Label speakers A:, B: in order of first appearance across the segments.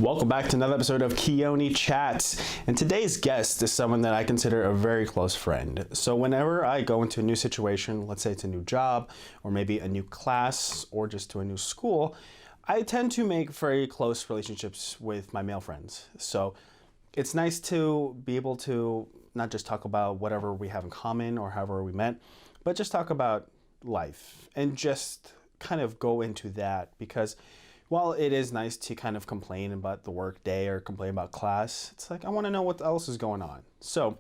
A: Welcome back to another episode of Keoni Chats, and today's guest is someone that I consider a very close friend. So whenever I go into a new situation, let's say it's a new job, or maybe a new class, or just to a new school, I tend to make very close relationships with my male friends. So it's nice to be able to not just talk about whatever we have in common or however we met, but just talk about life and just kind of go into that, because while it is nice to kind of complain about the work day or complain about class, it's like I want to know what else is going on. So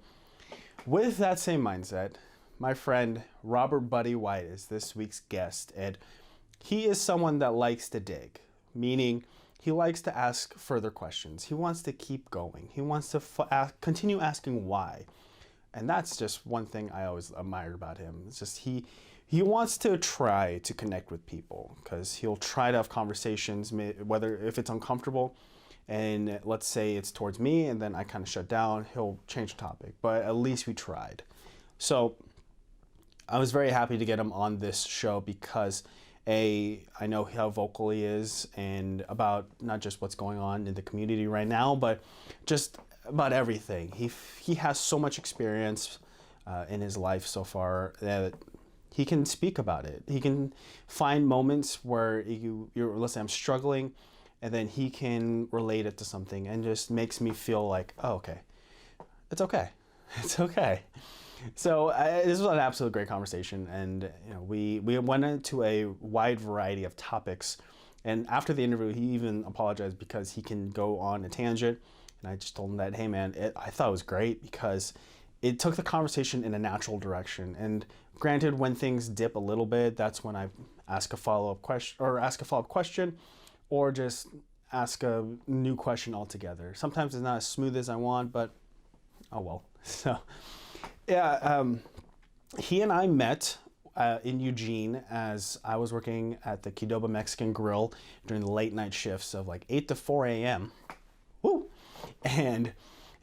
A: with that same mindset, my friend Robert Buddy White is this week's guest, and he is someone that likes to dig, meaning he likes to ask further questions. He wants to keep going. He wants to continue asking why. And that's just one thing I always admired about him. It's just he wants to try to connect with people, because he'll try to have conversations, whether if it's uncomfortable, and let's say it's towards me and then I kind of shut down, he'll change the topic, but at least we tried. So I was very happy to get him on this show because I know how vocal he is, and about not just what's going on in the community right now, but just about everything. He has so much experience in his life so far that he can speak about it. He can find moments where let's say I'm struggling, and then he can relate it to something and just makes me feel like, oh, okay, it's okay. It's okay. So this was an absolute great conversation, and we went into a wide variety of topics. And after the interview, he even apologized because he can go on a tangent. And I just told him that, hey man, I thought it was great because it took the conversation in a natural direction. And granted, when things dip a little bit, that's when I ask a follow-up question, or just ask a new question altogether. Sometimes it's not as smooth as I want, but oh well. So yeah, he and I met in Eugene as I was working at the Qdoba Mexican Grill during the late night shifts of like 8 to 4 a.m. Woo! And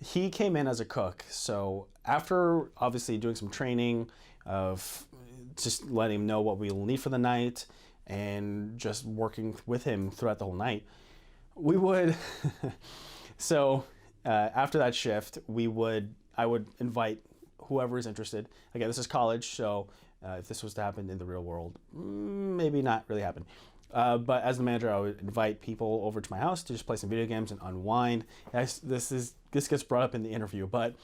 A: he came in as a cook. So after obviously doing some training of just letting him know what we'll need for the night and just working with him throughout the whole night, we would, so after that shift, I would invite whoever is interested. Again, this is college, so if this was to happen in the real world, maybe not really happen. But as the manager, I would invite people over to my house to just play some video games and unwind. This gets brought up in the interview, but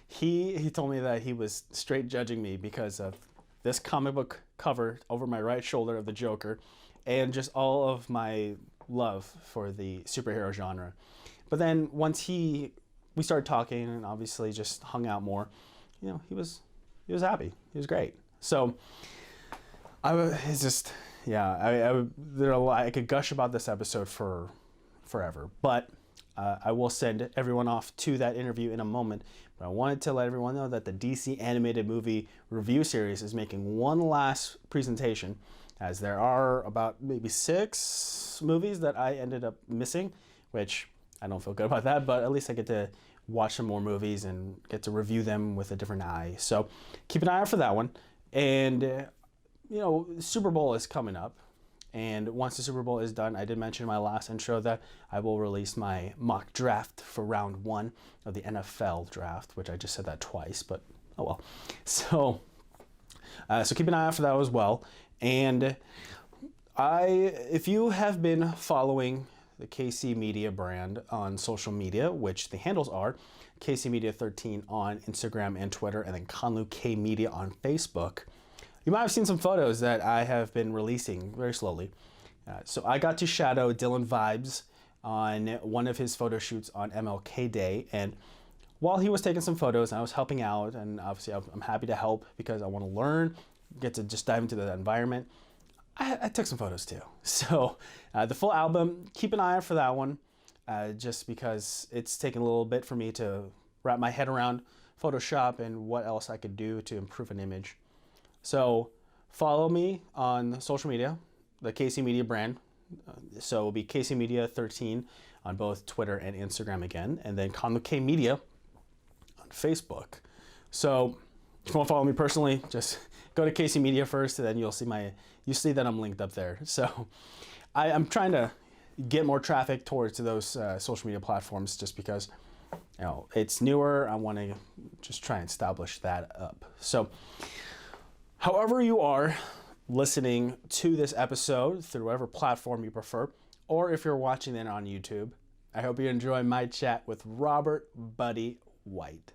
A: he told me that he was straight judging me because of this comic book cover over my right shoulder of the Joker, and just all of my love for the superhero genre. But then once we started talking and obviously just hung out more, he was happy. He was great. So it's just. Yeah, I could gush about this episode for forever, but I will send everyone off to that interview in a moment. But I wanted to let everyone know that the DC animated movie review series is making one last presentation, as there are about maybe 6 movies that I ended up missing, which I don't feel good about that, but at least I get to watch some more movies and get to review them with a different eye. So keep an eye out for that one. And Super Bowl is coming up, and once the Super Bowl is done, I did mention in my last intro that I will release my mock draft for round 1 of the NFL draft, which I just said that twice, but oh well. So keep an eye out for that as well. And if you have been following the KC Media brand on social media, which the handles are KC Media 13 on Instagram and Twitter, and then Conlu K Media on Facebook, you might have seen some photos that I have been releasing very slowly. So I got to shadow Dylan Vibes on one of his photo shoots on MLK Day. And while he was taking some photos, I was helping out, and obviously I'm happy to help because I want to learn, get to just dive into that environment. I took some photos too. So the full album, keep an eye out for that one, just because it's taken a little bit for me to wrap my head around Photoshop and what else I could do to improve an image. So follow me on social media, the KC Media brand. So it'll be KC Media 13 on both Twitter and Instagram again, and then Conlu K Media on Facebook. So if you want to follow me personally, just go to KC Media first, and then you'll see that I'm linked up there. So I'm trying to get more traffic towards those social media platforms, just because it's newer. I want to just try and establish that up. So however you are listening to this episode, through whatever platform you prefer, or if you're watching it on YouTube, I hope you enjoy my chat with Robert Buddy White.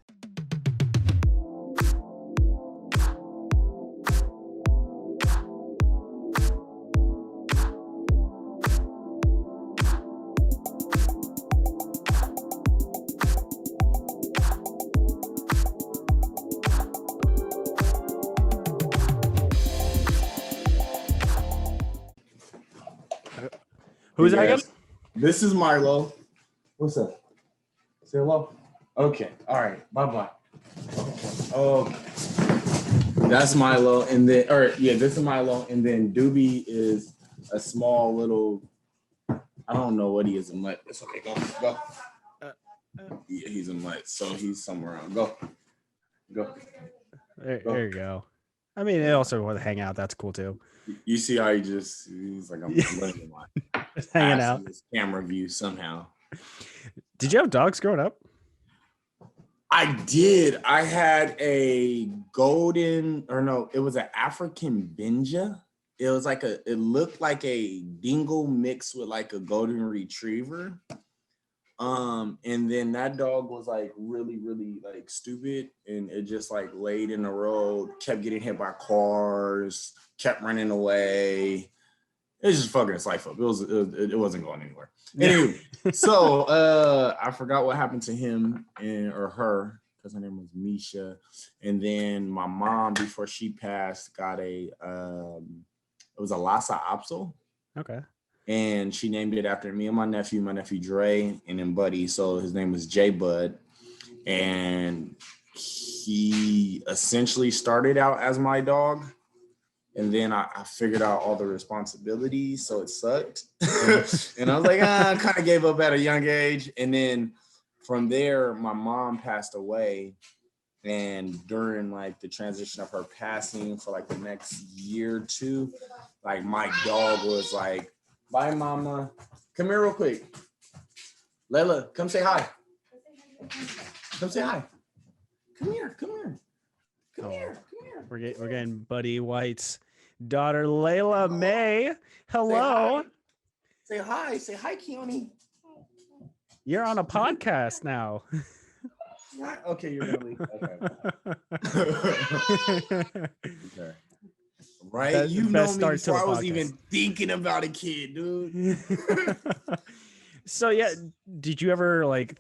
A: Who's that again?
B: This is Milo. What's up? Say hello. Okay. All right. Bye-bye. Okay. That's Milo. And then, this is Milo. And then Doobie is a small little, I don't know what he is, a mutt. It's okay. Go. Yeah, he's a mutt. So he's somewhere around. Go.
A: There you go. I mean, they also want to hang out. That's cool too.
B: You see how he's like, I'm letting
A: just hanging out.
B: This camera view somehow.
A: Did you have dogs growing up?
B: I did. I had it was an African Benja. It was it looked like a dingo mixed with like a golden retriever. And then that dog was like really, really like stupid, and it just like laid in the road, kept getting hit by cars, kept running away. It was just fucking its life up. It wasn't going anywhere. Anyway, so I forgot what happened to him or her, because her name was Misha. And then my mom, before she passed, got it was a Lhasa Apso.
A: Okay.
B: And she named it after me and my nephew Dre, and then Buddy. So his name was J Bud. And he essentially started out as my dog. And then I figured out all the responsibilities, so it sucked. And I was like, I kind of gave up at a young age. And then from there, my mom passed away. And during like the transition of her passing for like the next year or two, like my dog was like, bye, mama. Come here real quick. Layla, come say hi. Come say hi. Come here.
A: We're getting Buddy White's daughter, Layla May. Hello.
B: Say hi. Say hi, Keoni.
A: You're on a podcast now.
B: Okay, you're gonna leave. Okay. Right? You know me before I was even thinking about a kid, dude.
A: So yeah, did you ever like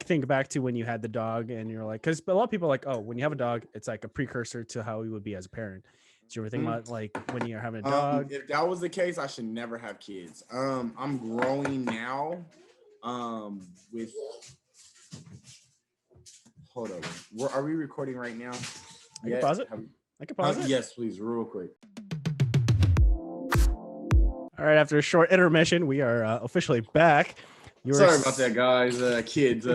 A: think back to when you had the dog and you're like, because a lot of people are like, oh, when you have a dog, it's like a precursor to how you would be as a parent. Did you ever think about like when you're having a dog?
B: If that was the case, I should never have kids. I'm growing now. With hold on, are we recording right now?
A: I can pause it. I can pause it.
B: Yes, please, real quick.
A: All right, after a short intermission, we are officially back.
B: Sorry about that, guys. Kids,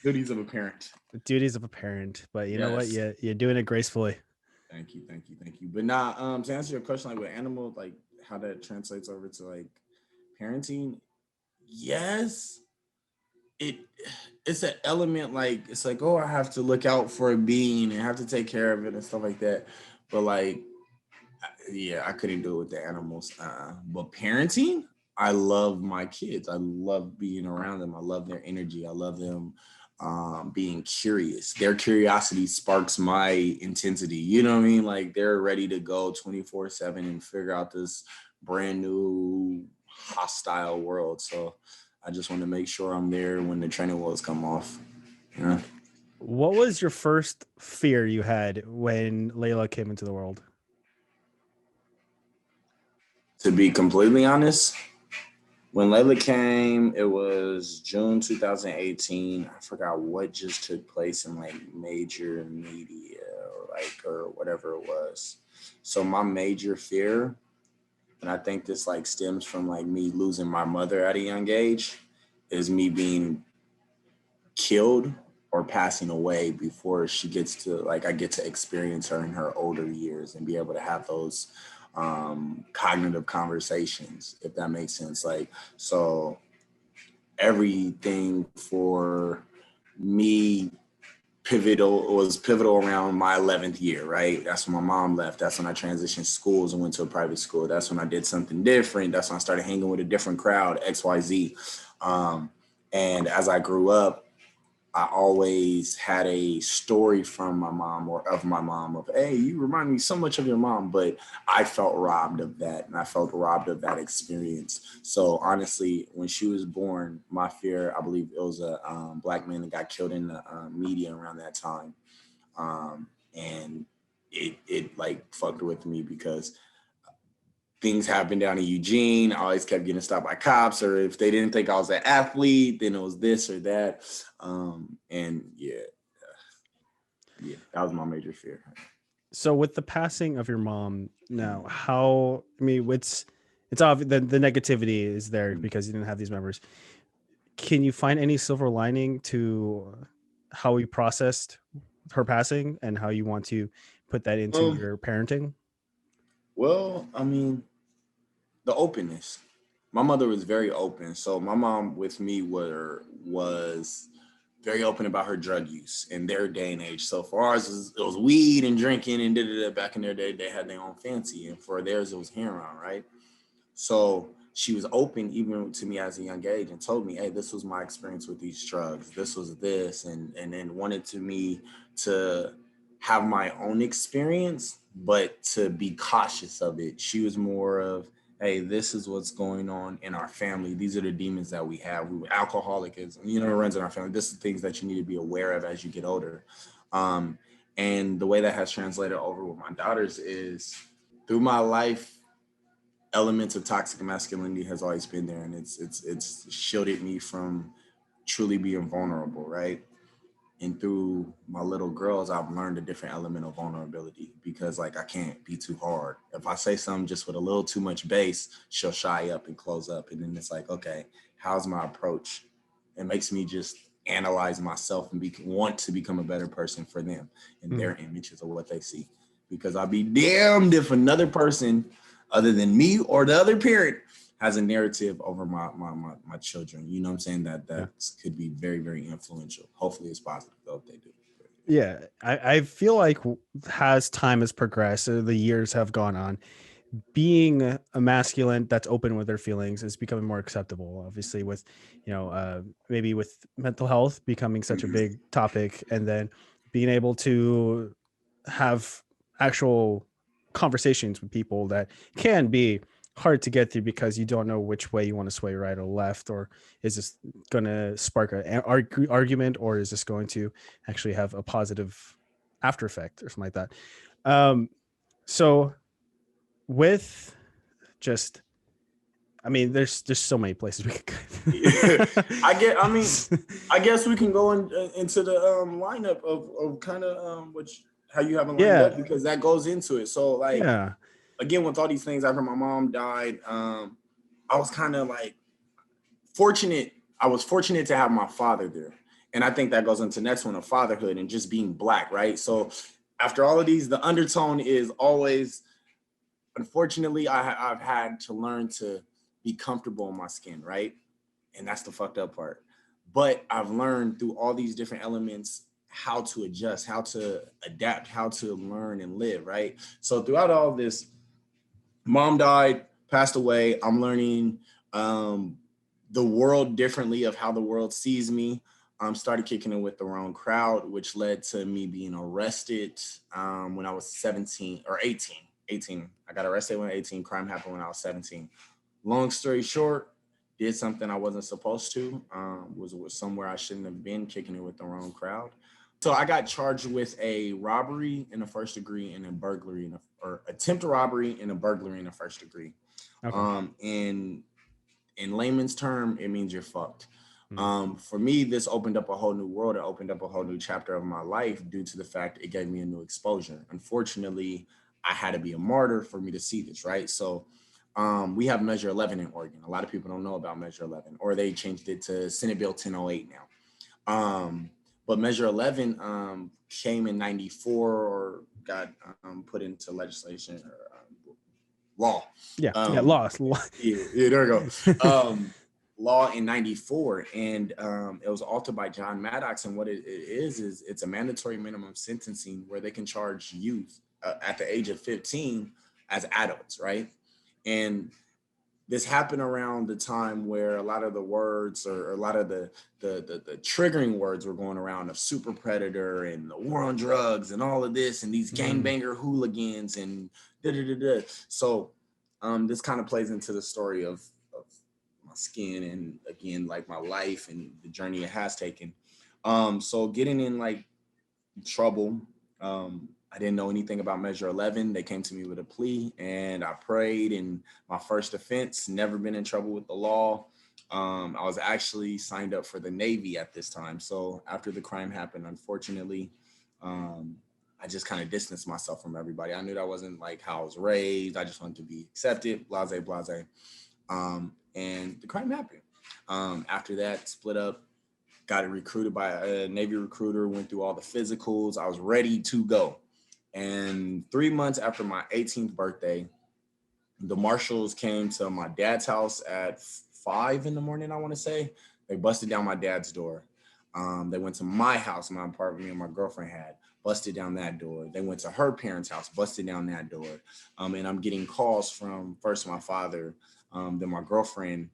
B: duties of a parent.
A: The duties of a parent, but you know what? You're doing it gracefully.
B: Thank you. But to answer your question, like with animals, like how that translates over to like parenting, yes, it's an element, like it's like, oh, I have to look out for a being and have to take care of it and stuff like that. But like, yeah, I couldn't do it with the animals. But parenting, I love my kids. I love being around them. I love their energy. I love them being curious. Their curiosity sparks my intensity. You know what I mean? Like they're ready to go 24/7 and figure out this brand new hostile world. So I just want to make sure I'm there when the training wheels come off. You know?
A: What was your first fear you had when Layla came into the world?
B: To be completely honest, when Layla came, it was June 2018. I forgot what just took place in like major media or whatever it was. So my major fear, and I think this like stems from like me losing my mother at a young age, is me being killed or passing away before she gets to like, I get to experience her in her older years and be able to have those cognitive conversations, if that makes sense. Like, so everything for me was pivotal around my 11th year, right? That's when my mom left. That's when I transitioned schools and went to a private school. That's when I did something different. That's when I started hanging with a different crowd, XYZ. And as I grew up, I always had a story from my mom or of my mom of, hey, you remind me so much of your mom, but I felt robbed of that, and I felt robbed of that experience. So honestly, when she was born, my fear, I believe it was a black man that got killed in the media around that time. And it like fucked with me because things happened down in Eugene. I always kept getting stopped by cops, or if they didn't think I was an athlete, then it was this or that. And yeah, that was my major fear.
A: So with the passing of your mom now, how, I mean, it's obvious the negativity is there because you didn't have these members. Can you find any silver lining to how you processed her passing and how you want to put that into
B: Um,
A: your parenting?
B: well, I mean, the openness. My mother was very open. So my mom with me was very open about her drug use in their day and age. So for ours, it was weed and drinking and da. Back in their day, they had their own fancy, and for theirs, it was heroin, right? So she was open even to me as a young age and told me, hey, this was my experience with these drugs. This was this, and then wanted to me to have my own experience, but to be cautious of it. She was more of, hey, this is what's going on in our family. These are the demons that we have. We were alcoholics, it runs in our family. This is things that you need to be aware of as you get older. Um, and the way that has translated over with my daughters is through my life, elements of toxic masculinity has always been there, and it's shielded me from truly being vulnerable, right? And through my little girls, I've learned a different element of vulnerability because, like, I can't be too hard. If I say something just with a little too much bass, she'll shy up and close up, and then it's like, okay, how's my approach? It makes me just analyze myself and want to become a better person for them and their images of what they see, because I'll be damned if another person other than me or the other parent has a narrative over my children. You know what I'm saying? That could be very, very influential. Hopefully it's positive though if they do.
A: Yeah, I feel like as time has progressed, the years have gone on, being a masculine that's open with their feelings is becoming more acceptable. Obviously, with maybe with mental health becoming such a big topic, and then being able to have actual conversations with people that can be hard to get through because you don't know which way you want to sway, right or left, or is this going to spark an argument, or is this going to actually have a positive after effect or something like that. So with just, I mean, there's so many places we could go.
B: I guess we can go into the lineup of kind of which how you have it lined
A: Yeah,
B: up, because that goes into it. So like,
A: yeah,
B: again, with all these things after my mom died, I was kind of like fortunate. I was fortunate to have my father there. And I think that goes into the next one of fatherhood and just being black, right? So after all of these, the undertone is always, unfortunately, I've had to learn to be comfortable in my skin, right? And that's the fucked up part. But I've learned through all these different elements how to adjust, how to adapt, how to learn and live, right? So throughout all this, mom died, passed away. I'm learning um, the world differently, of how the world sees me. Started kicking it with the wrong crowd, which led to me being arrested when I was 17 or 18. 18. I got arrested when I was 18. Crime happened when I was 17. Long story short, did something I wasn't supposed to. Was somewhere I shouldn't have been, kicking it with the wrong crowd. So I got charged with a robbery in a first degree and a burglary or attempt robbery and a burglary in a first degree.
A: okay.
B: In layman's term, it means you're fucked.
A: Mm.
B: For me, this opened up a whole new world. It opened up a whole new chapter of my life due to the fact it gave me a new exposure. Unfortunately, I had to be a martyr for me to see this, right? So we have Measure 11 in Oregon. A lot of people don't know about Measure 11, or they changed it to Senate Bill 1008 now. But Measure 11 came in 94 or got put into legislation or law.
A: Yeah, law.
B: Yeah, there we go. Law in 94, and it was authored by John Maddox. And what it is it's a mandatory minimum sentencing where they can charge youth at the age of 15 as adults, right? And this happened around the time where a lot of the words or a lot of the triggering words were going around of super predator and the war on drugs and all of this and these gangbanger hooligans and da da da da. So this kind of plays into the story of my skin and again like my life and the journey it has taken. So getting in like trouble. I didn't know anything about Measure 11. They came to me with a plea and I prayed. And my first offense, never been in trouble with the law. I was actually signed up for the Navy at this time. So after the crime happened, unfortunately, I just kind of distanced myself from everybody. I knew that wasn't like how I was raised. I just wanted to be accepted, blase, blase. And the crime happened. After that, split up, got recruited by a Navy recruiter, went through all the physicals. I was ready to go. And 3 months after my 18th birthday, the marshals came to my dad's house at 5 in the morning, I want to say. They busted down my dad's door. They went to my house, my apartment me and my girlfriend had, busted down that door. They went to her parents' house, busted down that door. And I'm getting calls from first my father, then my girlfriend,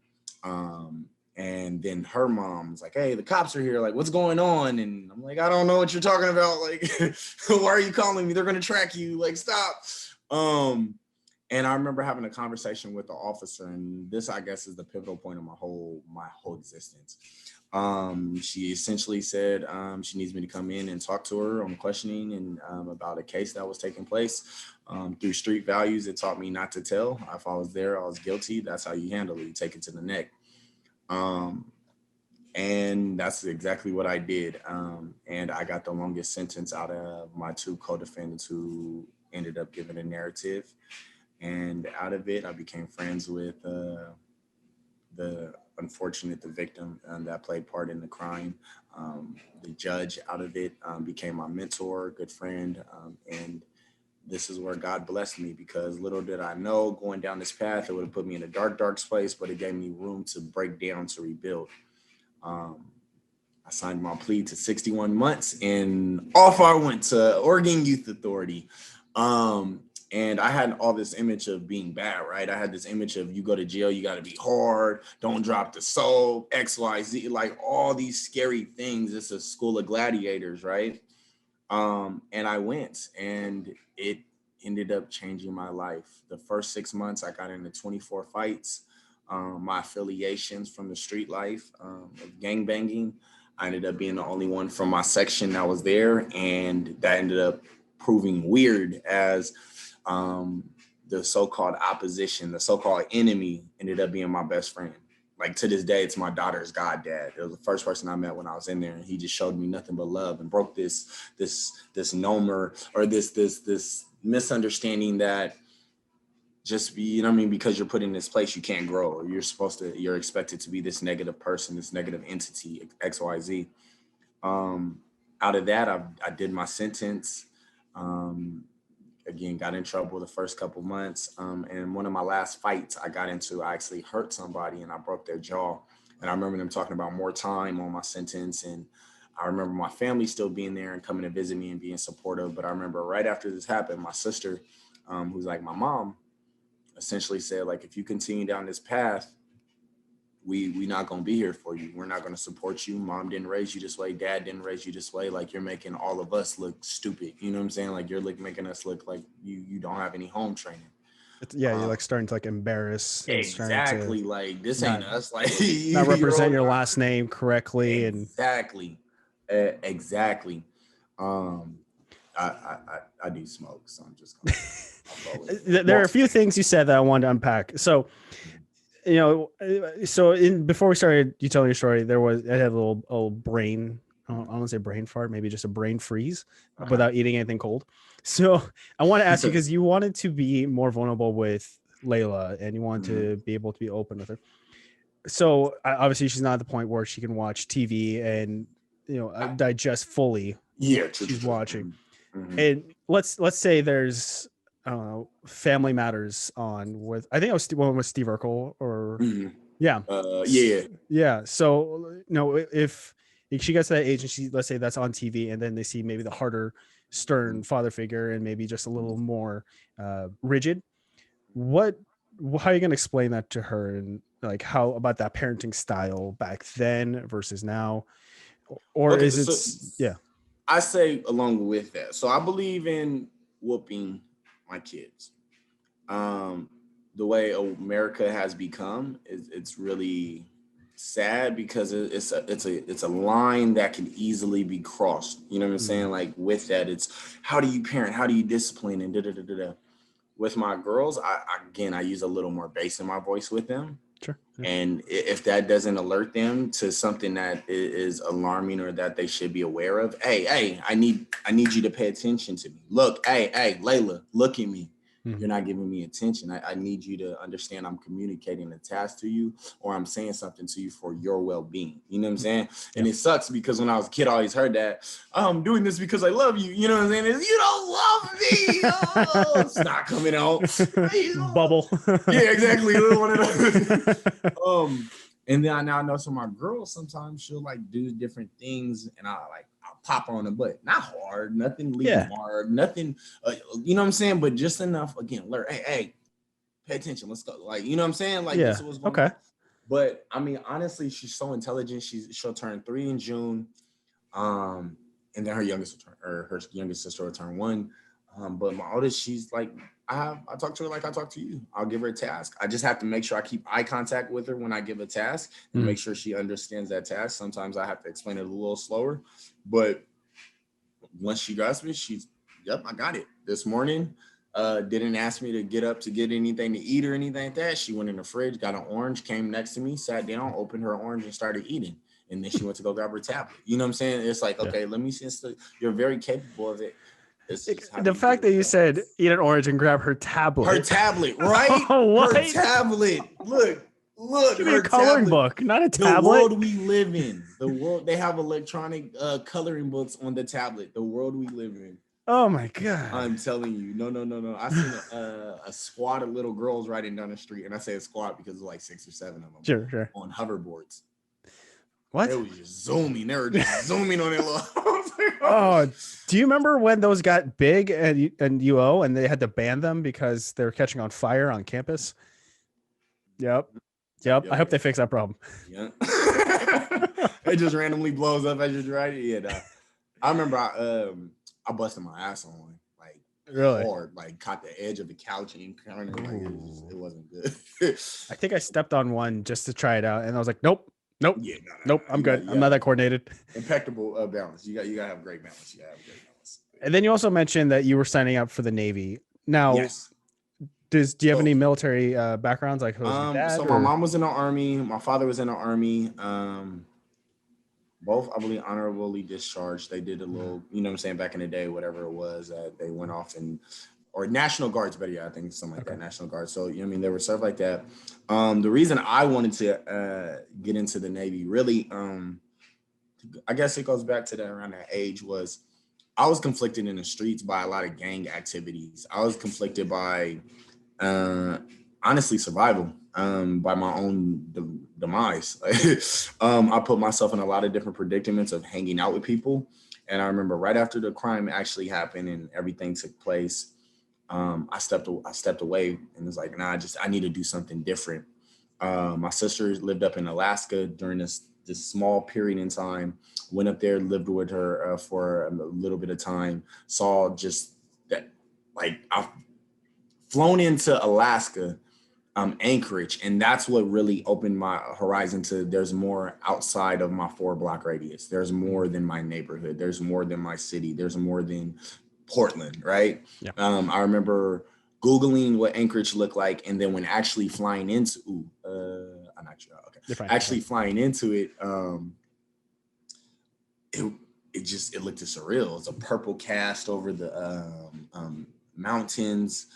B: and then her mom's like, hey, the cops are here. Like, what's going on? And I'm like, I don't know what you're talking about. Like, why are you calling me? They're going to track you. Like, stop. And I remember having a conversation with the officer, and this, I guess, is the pivotal point of my whole existence. She essentially said she needs me to come in and talk to her on questioning and about a case that was taking place. Through street values, it taught me not to tell. If I was there, I was guilty. That's how you handle it. You take it to the neck. And that's exactly what I did. And I got the longest sentence out of my two co-defendants who ended up giving a narrative. And out of it, I became friends with the victim that played part in the crime. The judge out of it became my mentor, good friend. And this is where God blessed me, because little did I know going down this path, it would have put me in a dark, dark place, but it gave me room to break down, to rebuild. I signed my plea to 61 months and off I went to Oregon Youth Authority. And I had all this image of being bad, right? I had this image of you go to jail, you got to be hard, don't drop the soap, X, Y, Z, like all these scary things. It's a school of gladiators, right? And I went, and it ended up changing my life. The first 6 months, I got into 24 fights. My affiliations from the street life of gangbanging, I ended up being the only one from my section that was there, and that ended up proving weird as the so-called opposition, the so-called enemy, ended up being my best friend. Like to this day, it's my daughter's goddad. It was the first person I met when I was in there, and he just showed me nothing but love and broke this nomer or this misunderstanding that just be, you know what I mean, because you're put in this place, you can't grow, or you're expected to be this negative person, this negative entity, XYZ. Out of that, I did my sentence. Again, got in trouble the first couple months. And one of my last fights I got into, I actually hurt somebody and I broke their jaw. And I remember them talking about more time on my sentence. And I remember my family still being there and coming to visit me and being supportive. But I remember right after this happened, my sister, who's like my mom, essentially said, like, if you continue down this path, we not gonna be here for you. We're not gonna support you. Mom didn't raise you this way. Dad didn't raise you this way. Like, you're making all of us look stupid. You know what I'm saying? Like, you're like making us look like you don't have any home training.
A: You're like starting to like embarrass.
B: Exactly.
A: To
B: like, this ain't us. Like,
A: not represent your last name correctly.
B: Exactly. Exactly. I do smoke, so I'm just gonna.
A: There are a few things you said that I wanted to unpack. So, before we started you telling your story, I had a little brain, I don't want to say brain fart, maybe just a brain freeze without eating anything cold. So I want to ask you, because you wanted to be more vulnerable with Layla and you wanted to be able to be open with her. So obviously she's not at the point where she can watch TV and, digest fully.
B: Yeah,
A: she's watching. And let's say there's I don't know, Family Matters on with, I think it was one with Steve Urkel or
B: Mhm.
A: yeah.
B: Yeah.
A: Yeah. So no, if she gets to that age and she, let's say that's on TV, and then they see maybe the harder, stern father figure and maybe just a little more rigid, what how are you going to explain that to her, and like how about that parenting style back then versus now, or
B: Okay,
A: is it
B: so
A: yeah.
B: I say along with that. So I believe in whooping my kids. Um, the way America has become is it's really sad because it's a line that can easily be crossed. You know what I'm
A: Mm,
B: saying? Like with that, it's how do you parent, how do you discipline, and da da da da da. With my girls, I use a little more bass in my voice with them.
A: sure, yeah.
B: And if that doesn't alert them to something that is alarming or that they should be aware of, hey, I need you to pay attention to me. Look, hey, Layla, look at me.
A: Mhm.
B: You're not giving me attention. I need you to understand I'm communicating a task to you, or I'm saying something to you for your well-being. You know what I'm saying?
A: Yeah.
B: And it sucks because when I was a kid, I always heard that, oh, I'm doing this because I love you. You know what I'm saying? It's, you don't love me. Oh, it's not coming out.
A: Bubble.
B: Yeah, exactly. One of those. um, and then I now know some of my girls sometimes she'll like do different things, and I'll pop her on the butt. Not hard, nothing leaving
A: Yeah.
B: hard, nothing. You know what I'm saying? But just enough. Again, alert. Hey, pay attention. Let's go. Like, you know what I'm saying? Like, this
A: Yeah.
B: is what's going
A: Okay.
B: on. But I mean, honestly, she's so intelligent. She'll turn 3 in June. Um, and then her youngest will turn, or her youngest sister will turn 1. But my oldest, she's like, I talk to her like I talk to you. I'll give her a task. I just have to make sure I keep eye contact with her when I give a task and
A: Mm.
B: make sure she understands that task. Sometimes I have to explain it a little slower, but once she grasps me, she's, yep, I got it. This morning, didn't ask me to get up to get anything to eat or anything like that. She went in the fridge, got an orange, came next to me, sat down, opened her orange, and started eating. And then she went to go grab her tablet. You know what I'm saying? It's like,
A: Yeah.
B: okay, let me see. You're very capable of it. It's just how do
A: The
B: you give
A: fact
B: it
A: that you
B: to her?
A: said eat an orange and grab her
B: Her
A: tablet.
B: tablet, right?
A: Oh, what?
B: Her tablet. Look,
A: Give me a
B: her
A: coloring
B: tablet.
A: book, not a
B: The
A: tablet.
B: world we live in. The world, they have electronic coloring books on the tablet. The world we live in.
A: Oh my god.
B: I'm telling you, no. I seen a squad of little girls riding down the street, and I say a squad because there's like 6 or 7 of them
A: Sure.
B: on hoverboards. They
A: What?
B: was just zooming. They were just zooming on their little. I was like,
A: Oh, do you remember when those got big and UO and they had to ban them because they were catching on fire on campus? Yep. I hope they fix that problem.
B: Yeah. It just randomly blows up as you're driving. Yeah, nah. I remember I busted my ass on one, like
A: Really?
B: hard, like caught the edge of the couch and kind of like it wasn't good.
A: I think I stepped on one just to try it out, and I was like, nope.
B: Yeah,
A: Nope. I'm good. I'm not that coordinated.
B: impeccable balance. You gotta have great balance. You gotta have great balance.
A: And then you also mentioned that you were signing up for the Navy. Now,
B: Yes.
A: do you have
B: So
A: any military backgrounds? Like, was your dad?
B: so my
A: Or
B: mom was in the army. My father was in the army. Both, I believe, honorably discharged. They did a little, you know what I'm saying, back in the day, whatever it was, they went off and, or National Guards, but yeah, I think something like that, National Guard. So, you know what I mean, they were stuff like that. The reason I wanted to get into the Navy, really, I guess it goes back to that around that age, was I was conflicted in the streets by a lot of gang activities. I was conflicted by, uh, honestly, survival, by my own demise. I put myself in a lot of different predicaments of hanging out with people. And I remember right after the crime actually happened and everything took place, I stepped away and was like, nah, I need to do something different. My sister lived up in Alaska during this small period in time. Went up there, lived with her for a little bit of time. Saw just that, like, I've flown into Alaska, Anchorage, and that's what really opened my horizon to there's more outside of my 4-block radius. There's more than my neighborhood. There's more than my city. There's more than Portland, right?
A: yeah.
B: I remember Googling what Anchorage looked like, and then when actually flying into, I'm not sure. Okay,
A: You're fine.
B: actually flying into it, it looked surreal. It's a purple cast over the mountains,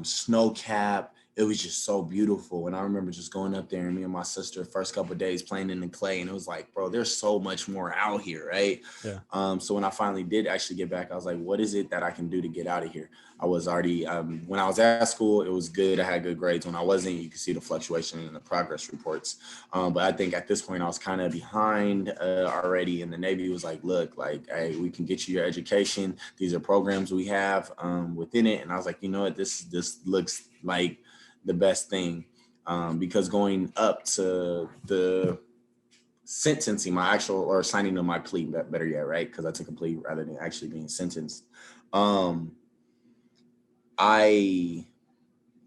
B: snow cap. it was just so beautiful. And I remember just going up there and me and my sister, first couple of days playing in the clay. And it was like, bro, there's so much more out here, right?
A: Yeah.
B: So when I finally did actually get back, I was like, what is it that I can do to get out of here? I was already, when I was at school, it was good. I had good grades. When I wasn't, you could see the fluctuation in the progress reports. But I think at this point, I was kind of behind already. And the Navy was like, look, like, hey, we can get you your education. These are programs we have within it. And I was like, you know what, this looks like the best thing, because going up to the sentencing, my actual, or signing of my plea, better yet, right? Because I took a plea rather than actually being sentenced. I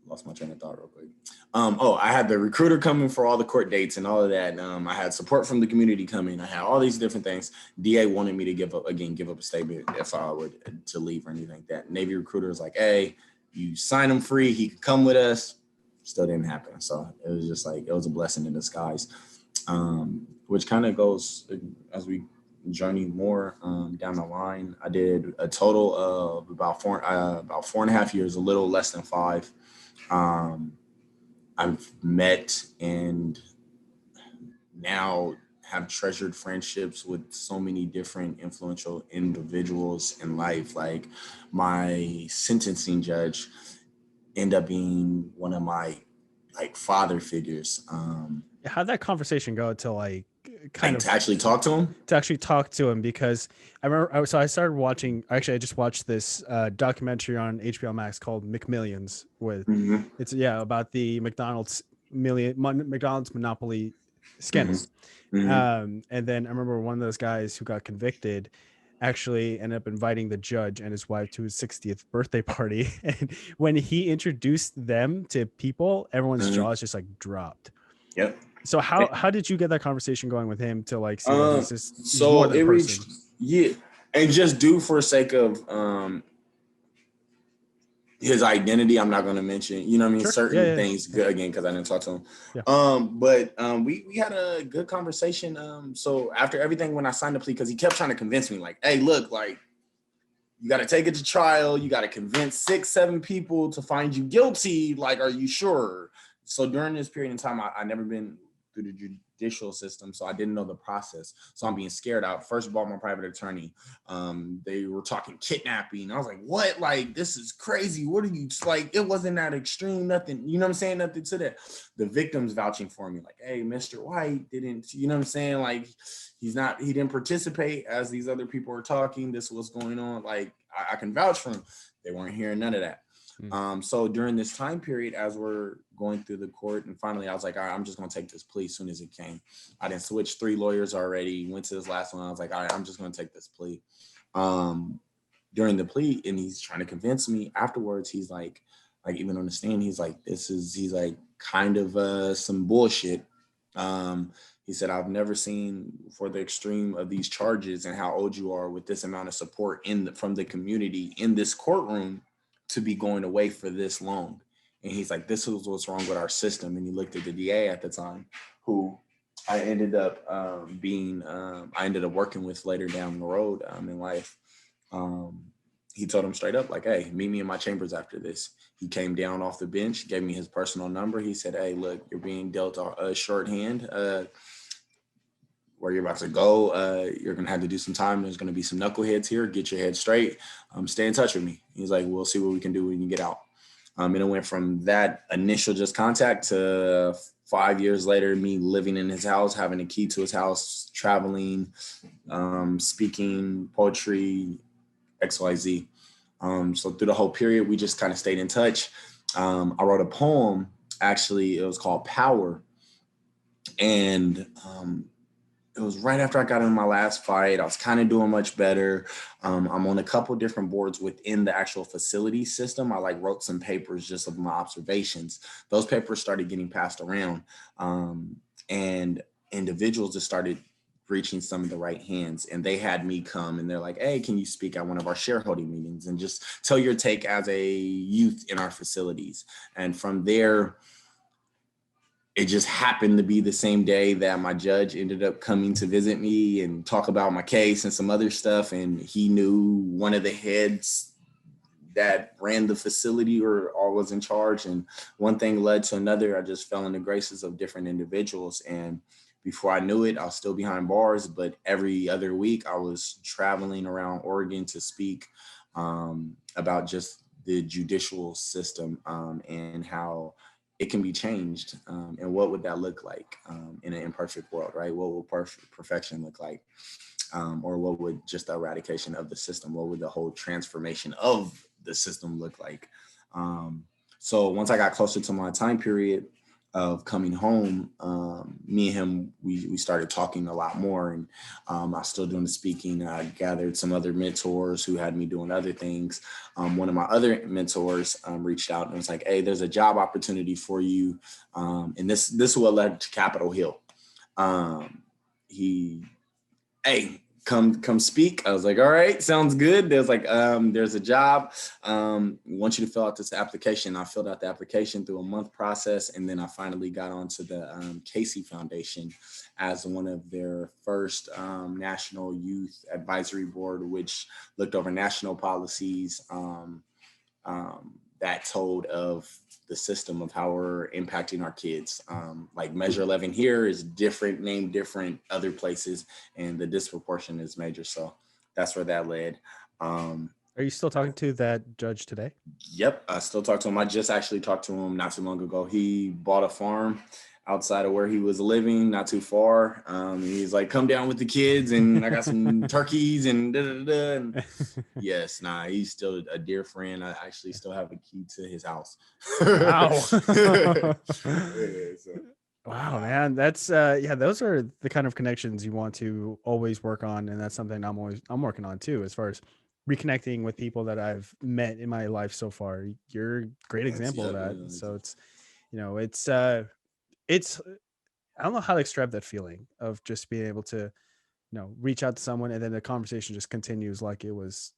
B: lost my train of thought real quick. I had the recruiter coming for all the court dates and all of that. I had support from the community coming. I had all these different things. DA wanted me to give up a statement if I were to leave or anything like that. Navy recruiter was like, hey, you sign him free. He could come with us. Still didn't happen. So it was just like, it was a blessing in disguise, which kind of goes as we journey more down the line. I did a total of about 4.5 years, a little less than 5. I've met and now have treasured friendships with so many different influential individuals in life. Like my sentencing judge ended up being one of my like father figures.
A: How'd that conversation go to like
B: to actually talk to him?
A: To actually talk to him, because I remember, so I started watching, actually I just watched this documentary on HBO Max called McMillions with, it's about the McDonald's monopoly scandal. And then I remember one of those guys who got convicted actually ended up inviting the judge and his wife to his 60th birthday party. And when he introduced them to people, everyone's jaws just like dropped.
B: Yep.
A: So how did you get that conversation going with him to like see that he's just he's
B: so
A: more than
B: it
A: a person?
B: And just do for sake of his identity, I'm not going to mention, you know what I mean?
A: Sure.
B: Certain things, good, again, because I didn't talk to him. But we had a good conversation. So after everything, when I signed the plea, because he kept trying to convince me, like, hey, look, like, you got to take it to trial. You got to convince 6-7 people to find you guilty. Like, are you sure? So during this period in time, I never been through the judicial system, so I didn't know the process. So I'm being scared out. First bought my private attorney. They were talking kidnapping. I was like, what? Like, this is crazy. What are you, like, it wasn't that extreme, nothing. You know what I'm saying? Nothing to that. The victim's vouching for me, like, hey, Mr. White didn't, you know what I'm saying? Like, he didn't participate as these other people are talking. This was going on. Like, I can vouch for him. They weren't hearing none of that. So during this time period, as we're going through the court, and finally I was like, all right, I'm just going to take this plea as soon as it came. I didn't switch 3 lawyers already, went to this last one. I was like, all right, I'm just going to take this plea. During the plea, and he's trying to convince me afterwards, he's like even on the stand, he's like, he's like kind of some bullshit. He said, I've never seen for the extreme of these charges and how old you are with this amount of support from the community in this courtroom to be going away for this long. And he's like, this is what's wrong with our system. And he looked at the DA at the time, who I ended up working with later down the road in life. He told him straight up, like, hey, meet me in my chambers after this. He came down off the bench, gave me his personal number. He said, hey, look, you're being dealt a shorthand. Where you're about to go, you're going to have to do some time. There's going to be some knuckleheads here. Get your head straight. Stay in touch with me. He's like, we'll see what we can do when you get out. And it went from that initial just contact to 5 years later, me living in his house, having a key to his house, traveling, speaking poetry, XYZ. So through the whole period, we just kind of stayed in touch. I wrote a poem, actually, it was called Power. And it was right after I got in my last fight. I was kind of doing much better. I'm on a couple different boards within the actual facility system. I wrote some papers just of my observations. Those papers started getting passed around, and individuals just started reaching some of the right hands, and they had me come and they're like, hey, can you speak at one of our shareholding meetings and just tell your take as a youth in our facilities? And from there, it just happened to be the same day that my judge ended up coming to visit me and talk about my case and some other stuff. And he knew one of the heads that ran the facility or was in charge. And one thing led to another. I just fell in the graces of different individuals. And before I knew it, I was still behind bars. But every other week, I was traveling around Oregon to speak about just the judicial system and how it can be changed, and what would that look like in an imperfect world, right? What would perfection look like? Or what would just the eradication of the system, what would the whole transformation of the system look like? So once I got closer to my time period of coming home, me and him, we started talking a lot more, and I was still doing the speaking. I gathered some other mentors who had me doing other things. One of my other mentors reached out and was like, "Hey, there's a job opportunity for you," and this is what led to Capitol Hill. He Hey, come speak. I was like, all right, sounds good. There's like, there's a job. Want you to fill out this application. I filled out the application through a month process. And then I finally got onto the Casey Foundation as one of their first national youth advisory board, which looked over national policies that told of the system of how we're impacting our kids. Like Measure 11 here is different, named different other places, and the disproportion is major. So that's where that led.
C: Are you still talking to that judge today?
B: Yep, I still talk to him. I just actually talked to him not too long ago. He bought a farm outside of where he was living, not too far. He's like, come down with the kids, and I got some turkeys and da da da. And yes, he's still a dear friend. I actually still have a key to his house.
C: Wow.
B: Yeah,
C: Wow, man. That's yeah, those are the kind of connections you want to always work on. And that's something I'm working on too, as far as reconnecting with people that I've met in my life so far. You're a great example of that. So it's, it's I don't know how to describe that feeling of just being able to, reach out to someone and then the conversation just continues like it was,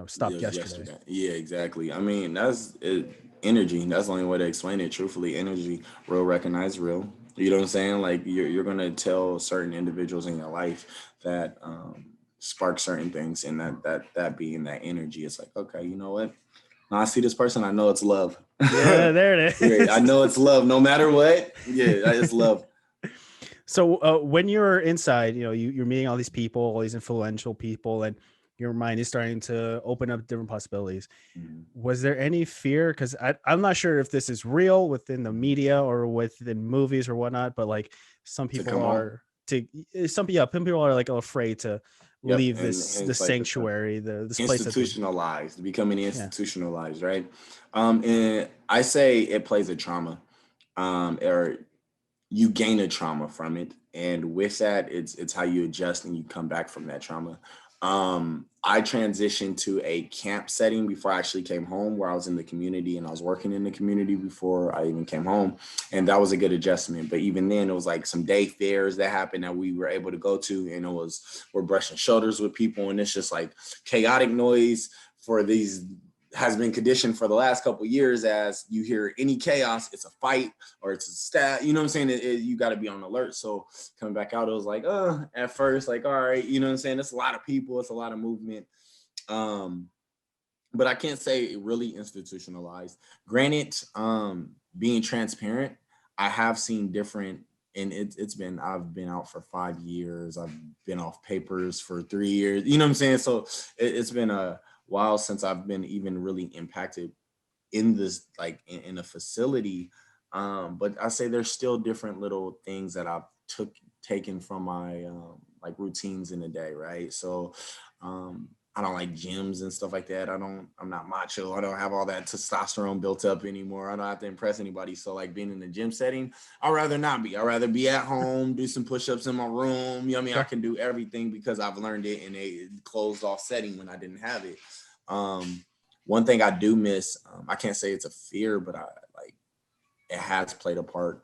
C: stopped yesterday.
B: Yeah, exactly. I mean, that's it, energy. That's the only way to explain it. Truthfully, energy, real, recognize real. You know what I'm saying? Like you're gonna tell certain individuals in your life that spark certain things, and that being that energy. It's like, okay, you know what? When I see this person, I know it's love.
C: Yeah, there it is.
B: Yeah, I know it's love, no matter what. Yeah, it's love.
C: So when you're inside, you're meeting all these people, all these influential people, and your mind is starting to open up different possibilities.
B: Mhm.
C: Was there any fear? Because I'm not sure if this is real within the media or within movies or whatnot, but like some people some people are like afraid to
B: Yep,
C: leave
B: and
C: the
B: hence like
C: sanctuary, this place that they,
B: institutionalized, becoming
C: yeah.
B: institutionalized, right? And I say it plays a trauma, or you gain a trauma from it, and with that, it's how you adjust and you come back from that trauma. I transitioned to a camp setting before I actually came home, where I was in the community and I was working in the community before I even came home, and that was a good adjustment. But even then, it was like some day fairs that happened that we were able to go to, and we're brushing shoulders with people, and it's just like chaotic noise for these has been conditioned for the last couple of years. As you hear any chaos, it's a fight or it's a stat, you know what I'm saying? You got to be on alert. So coming back out, it was like, at first, like, all right, you know what I'm saying? It's a lot of people, it's a lot of movement. But I can't say it really institutionalized. Granted, being transparent, I have seen different, and I've been out for 5 years. I've been off papers for 3 years. You know what I'm saying? So it's been a while since I've been even really impacted in this, like in a facility. But I say there's still different little things that I've taken from my like routines in the day, right? So I don't like gyms and stuff like that. I'm not macho. I don't have all that testosterone built up anymore. I don't have to impress anybody. So like being in the gym setting, I'd rather not be. I'd rather be at home, do some push-ups in my room. You know what I mean? I can do everything because I've learned it in a closed off setting when I didn't have it. One thing I do miss, I can't say it's a fear, but it has played a part,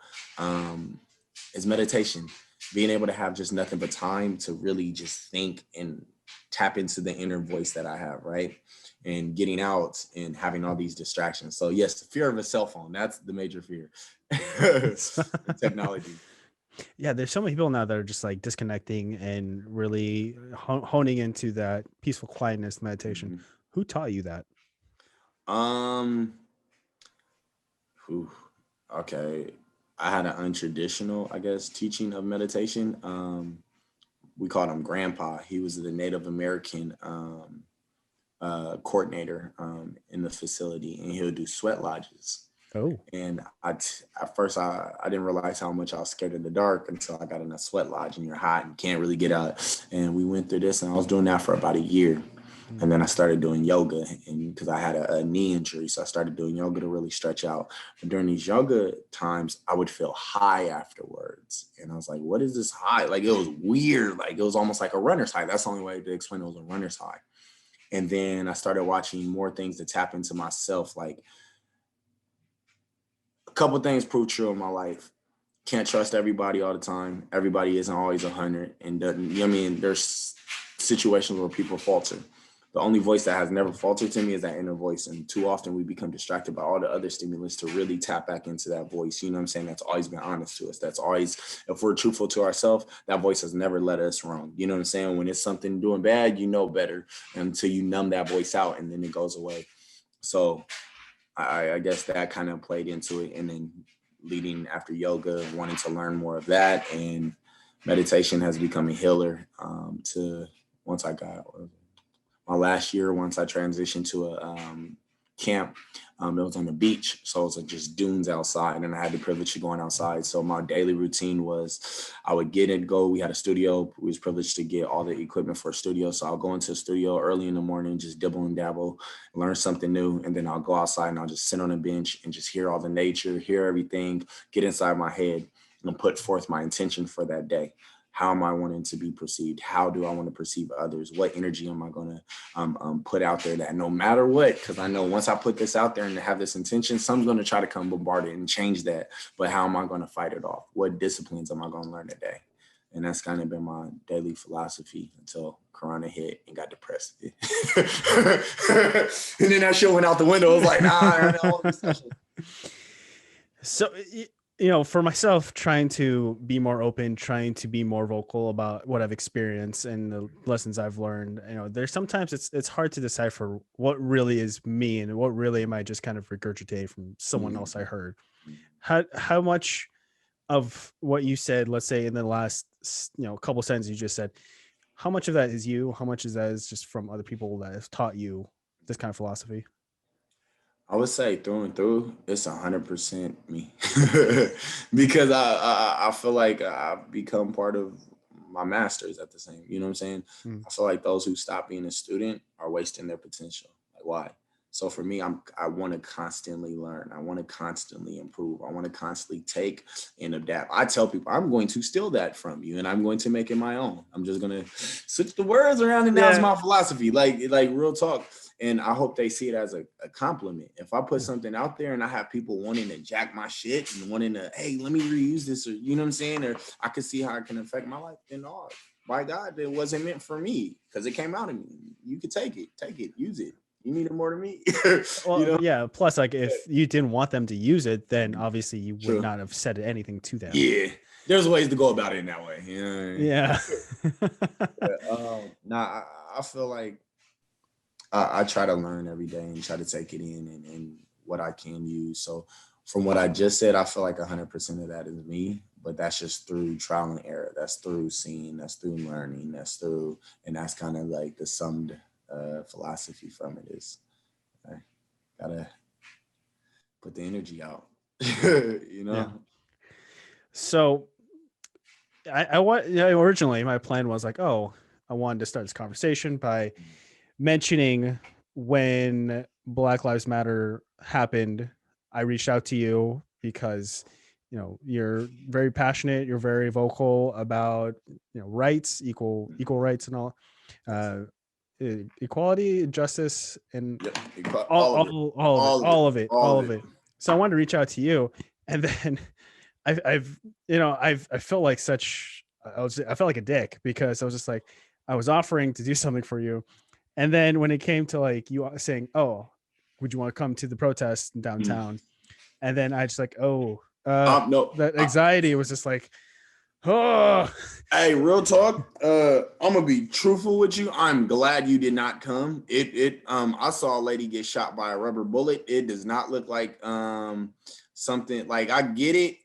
B: is meditation. Being able to have just nothing but time to really just think and tap into the inner voice that I have, right? And getting out and having all these distractions. So yes, the fear of a cell phone, that's the major fear. Technology.
C: Yeah, there's so many people now that are just like disconnecting and really honing into that peaceful quietness meditation.
B: Mhm.
C: Who taught you that?
B: Um, whew, okay. I had an untraditional, I guess, teaching of meditation. We called him Grandpa. He was the Native American coordinator in the facility, and he would do sweat lodges.
C: Oh,
B: And at first I didn't realize how much I was scared of the dark until I got in a sweat lodge and you're hot and can't really get out. And we went through this, and I was doing that for about a year. And then I started doing yoga, and because I had a knee injury, so I started doing yoga to really stretch out. But during these yoga times, I would feel high afterwards, and I was like, "What is this high?" Like it was weird. Like it was almost like a runner's high. That's the only way to explain it, was a runner's high. And then I started watching more things to tap into myself. Like a couple things proved true in my life. Can't trust everybody all the time. Everybody isn't always 100, and doesn't. You know what I mean, there's situations where people falter. The only voice that has never faltered to me is that inner voice. And too often we become distracted by all the other stimulus to really tap back into that voice. You know what I'm saying? That's always been honest to us. That's always, if we're truthful to ourselves, that voice has never let us wrong. You know what I'm saying? When it's something doing bad, you know better until you numb that voice out and then it goes away. So I guess that kind of played into it. And then leading after yoga, wanting to learn more of that. And meditation has become a healer to once I got my last year, once I transitioned to a camp, it was on the beach. So it was like just dunes outside, and I had the privilege of going outside. So my daily routine was I would get and go. We had a studio. We was privileged to get all the equipment for a studio. So I'll go into the studio early in the morning, just dibble and dabble, learn something new. And then I'll go outside and I'll just sit on a bench and just hear all the nature, hear everything, get inside my head and put forth my intention for that day. How am I wanting to be perceived? How do I want to perceive others? What energy am I going to put out there that no matter what, because I know once I put this out there and have this intention, someone's going to try to come bombard it and change that. But how am I going to fight it off? What disciplines am I going to learn today? And that's kind of been my daily philosophy until Corona hit and got depressed. And then that shit went out the window. I was like, nah, I don't know this session.
C: so you know, for myself, trying to be more open, trying to be more vocal about what I've experienced and the lessons I've learned, you know, there's sometimes it's hard to decipher what really is me and what really am I just kind of regurgitating from someone else I heard. How much of what you said, let's say in the last couple sentences you just said, how much of that is you? How much is that is just from other people that have taught you this kind of philosophy?
B: I would say through and through, it's 100% me, because I feel like I've become part of my masters at the same. You know what I'm saying?
C: Mm.
B: I feel like those who stop being a student are wasting their potential. Like why? So for me, I want to constantly learn. I want to constantly improve. I want to constantly take and adapt. I tell people I'm going to steal that from you, and I'm going to make it my own. I'm just gonna switch the words around, and that's
C: Yeah.
B: my philosophy. Like real talk. And I hope they see it as a compliment. If I put something out there and I have people wanting to jack my shit and wanting to, hey, let me reuse this, or you know what I'm saying, or I can see how it can affect my life, then no, by God, it wasn't meant for me because it came out of me. You could take it, use it. You need it more than me. You
C: Well,
B: know?
C: yeah. Plus, like, if you didn't want them to use it, then obviously you would
B: True.
C: not have said anything to them.
B: Yeah. There's ways to go about it in that way. You know what I mean?
C: Yeah.
B: Nah, I feel like I try to learn every day and try to take it in and what I can use. So from what I just said, I feel like 100% of that is me, but that's just through trial and error. That's through seeing, that's through learning, and that's kind of like the summed philosophy from it is I gotta put the energy out, you know?
C: Yeah. So I want, originally my plan was like, oh, I wanted to start this conversation by mentioning when Black Lives Matter happened. I reached out to you because you're very passionate, you're very vocal about rights, equal rights and all, equality, justice, and
B: Yep. All of it.
C: all of it. So I wanted to reach out to you, and then I felt like I felt like a dick because I was just like, I was offering to do something for you, and then when it came to like you saying, oh, would you want to come to the protest downtown? And then I just like,
B: No,
C: that anxiety was just like, Oh,
B: Hey, real talk. I'm gonna be truthful with you. I'm glad you did not come. I saw a lady get shot by a rubber bullet. It does not look like something like I get it.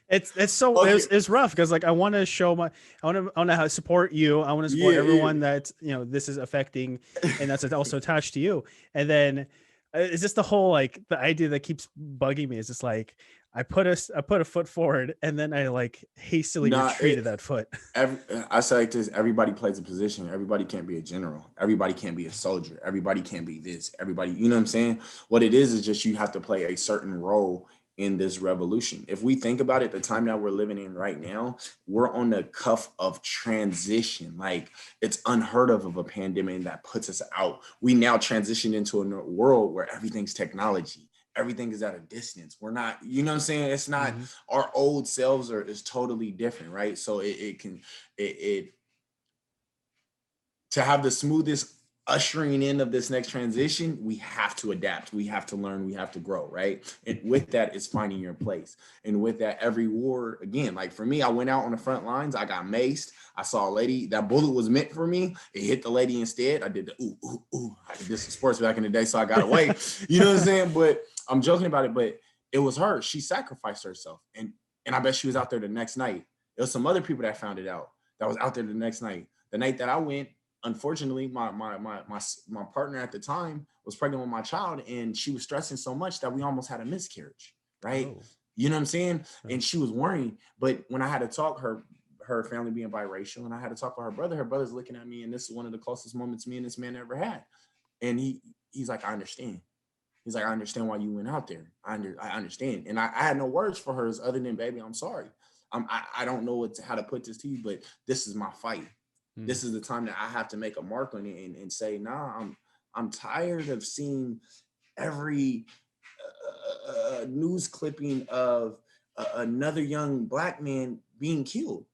C: it's so
B: Okay.
C: it's rough because like I want to show my I want to support you. I want to support
B: Yeah,
C: everyone
B: yeah.
C: that this is affecting, and that's also attached to you. And then it's just the whole like the idea that keeps bugging me is just like I put a foot forward and then I like hastily
B: Nah,
C: retreated that foot.
B: every, I say like this: everybody plays a position. Everybody can't be a general. Everybody can't be a soldier. Everybody can't be this. Everybody, you know what I'm saying? What it is just you have to play a certain role in this revolution. If we think about it, the time that we're living in right now, we're on the cuff of transition. Like it's unheard of a pandemic that puts us out. We now transition into a world where everything's technology. Everything is at a distance. We're not, you know what I'm saying? It's not
C: Mhm.
B: our old selves is totally different, right? So it to have the smoothest ushering in of this next transition, we have to adapt, we have to learn, we have to grow, right? And with that is finding your place. And with that, every war, again, like for me, I went out on the front lines, I got maced, I saw a lady, that bullet was meant for me, it hit the lady instead. I did the ooh, ooh, ooh. I did some sports back in the day, so I got away. You know what I'm saying? But I'm joking about it, but it was her. She sacrificed herself. And I bet she was out there the next night. There was some other people that found it out that was out there the next night. The night that I went, unfortunately, my partner at the time was pregnant with my child, and she was stressing so much that we almost had a miscarriage. Right?
C: Oh,
B: You know what I'm saying?
C: yeah.
B: And she was worrying. But when I had to talk, her family being biracial, and I had to talk with her brother's looking at me, and this is one of the closest moments me and this man ever had. And he's like, I understand. He's like, I understand why you went out there. I understand. And I had no words for her other than, baby, I'm sorry. I don't know how to put this to you, but this is my fight.
C: Mm.
B: This is the time that I have to make a mark on it and say, nah, I'm tired of seeing every news clipping of another young black man being killed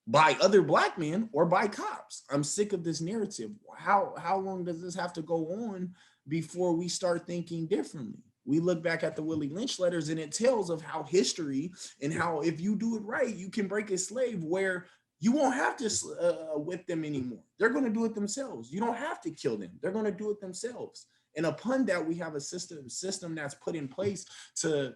B: by other black men or by cops. I'm sick of this narrative. How long does this have to go on before we start thinking differently? We look back at the Willie Lynch letters and it tells of how history and how if you do it right, you can break a slave where you won't have to whip them anymore. They're going to do it themselves. You don't have to kill them. They're going to do it themselves. And upon that, we have a system that's put in place to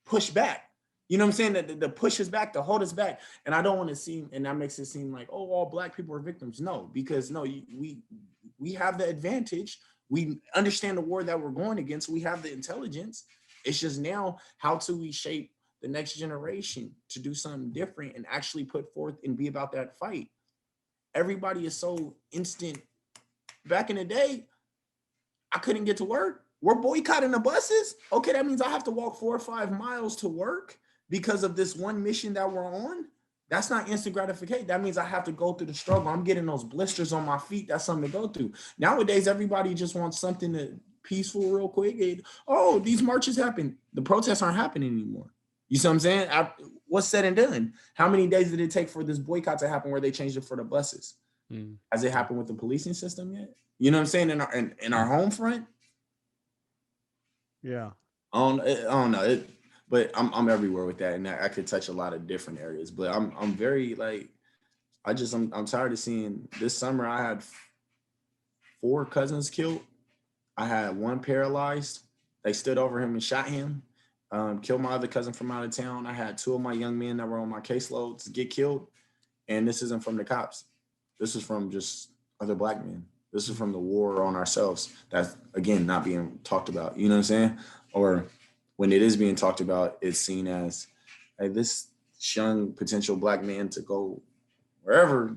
B: push back. You know what I'm saying? That the push us back, to hold us back. And I don't want to seem, and that makes it seem like, oh, all black people are victims. No, because no, we have the advantage. We understand the war that we're going against. We have the intelligence. It's just now, how do we shape the next generation to do something different and actually put forth and be about that fight? Everybody is so instant. Back in the day, I couldn't get to work. We're boycotting the buses. Okay, that means I have to walk 4 or 5 miles to work because of this one mission that we're on. That's not instant gratification. That means I have to go through the struggle. I'm getting those blisters on my feet. That's something to go through. Nowadays, everybody just wants something to peaceful real quick. Oh, these marches happen. The protests aren't happening anymore. You see what I'm saying? What's said and done? How many days did it take for this boycott to happen where they changed it for the buses?
C: Mm.
B: Has it happened with the policing system yet? You know what I'm saying? In our home front,
C: Yeah.
B: I don't know. But I'm everywhere with that, and I could touch a lot of different areas. But I'm very like I'm tired of seeing this summer. I had 4 cousins killed. I had one paralyzed. They stood over him and shot him. Killed my other cousin from out of town. I had 2 of my young men that were on my caseloads get killed, and this isn't from the cops. This is from just other black men. This is from the war on ourselves. That's again not being talked about. You know what I'm saying? Or when it is being talked about, it's seen as, hey, this young potential black man to go wherever.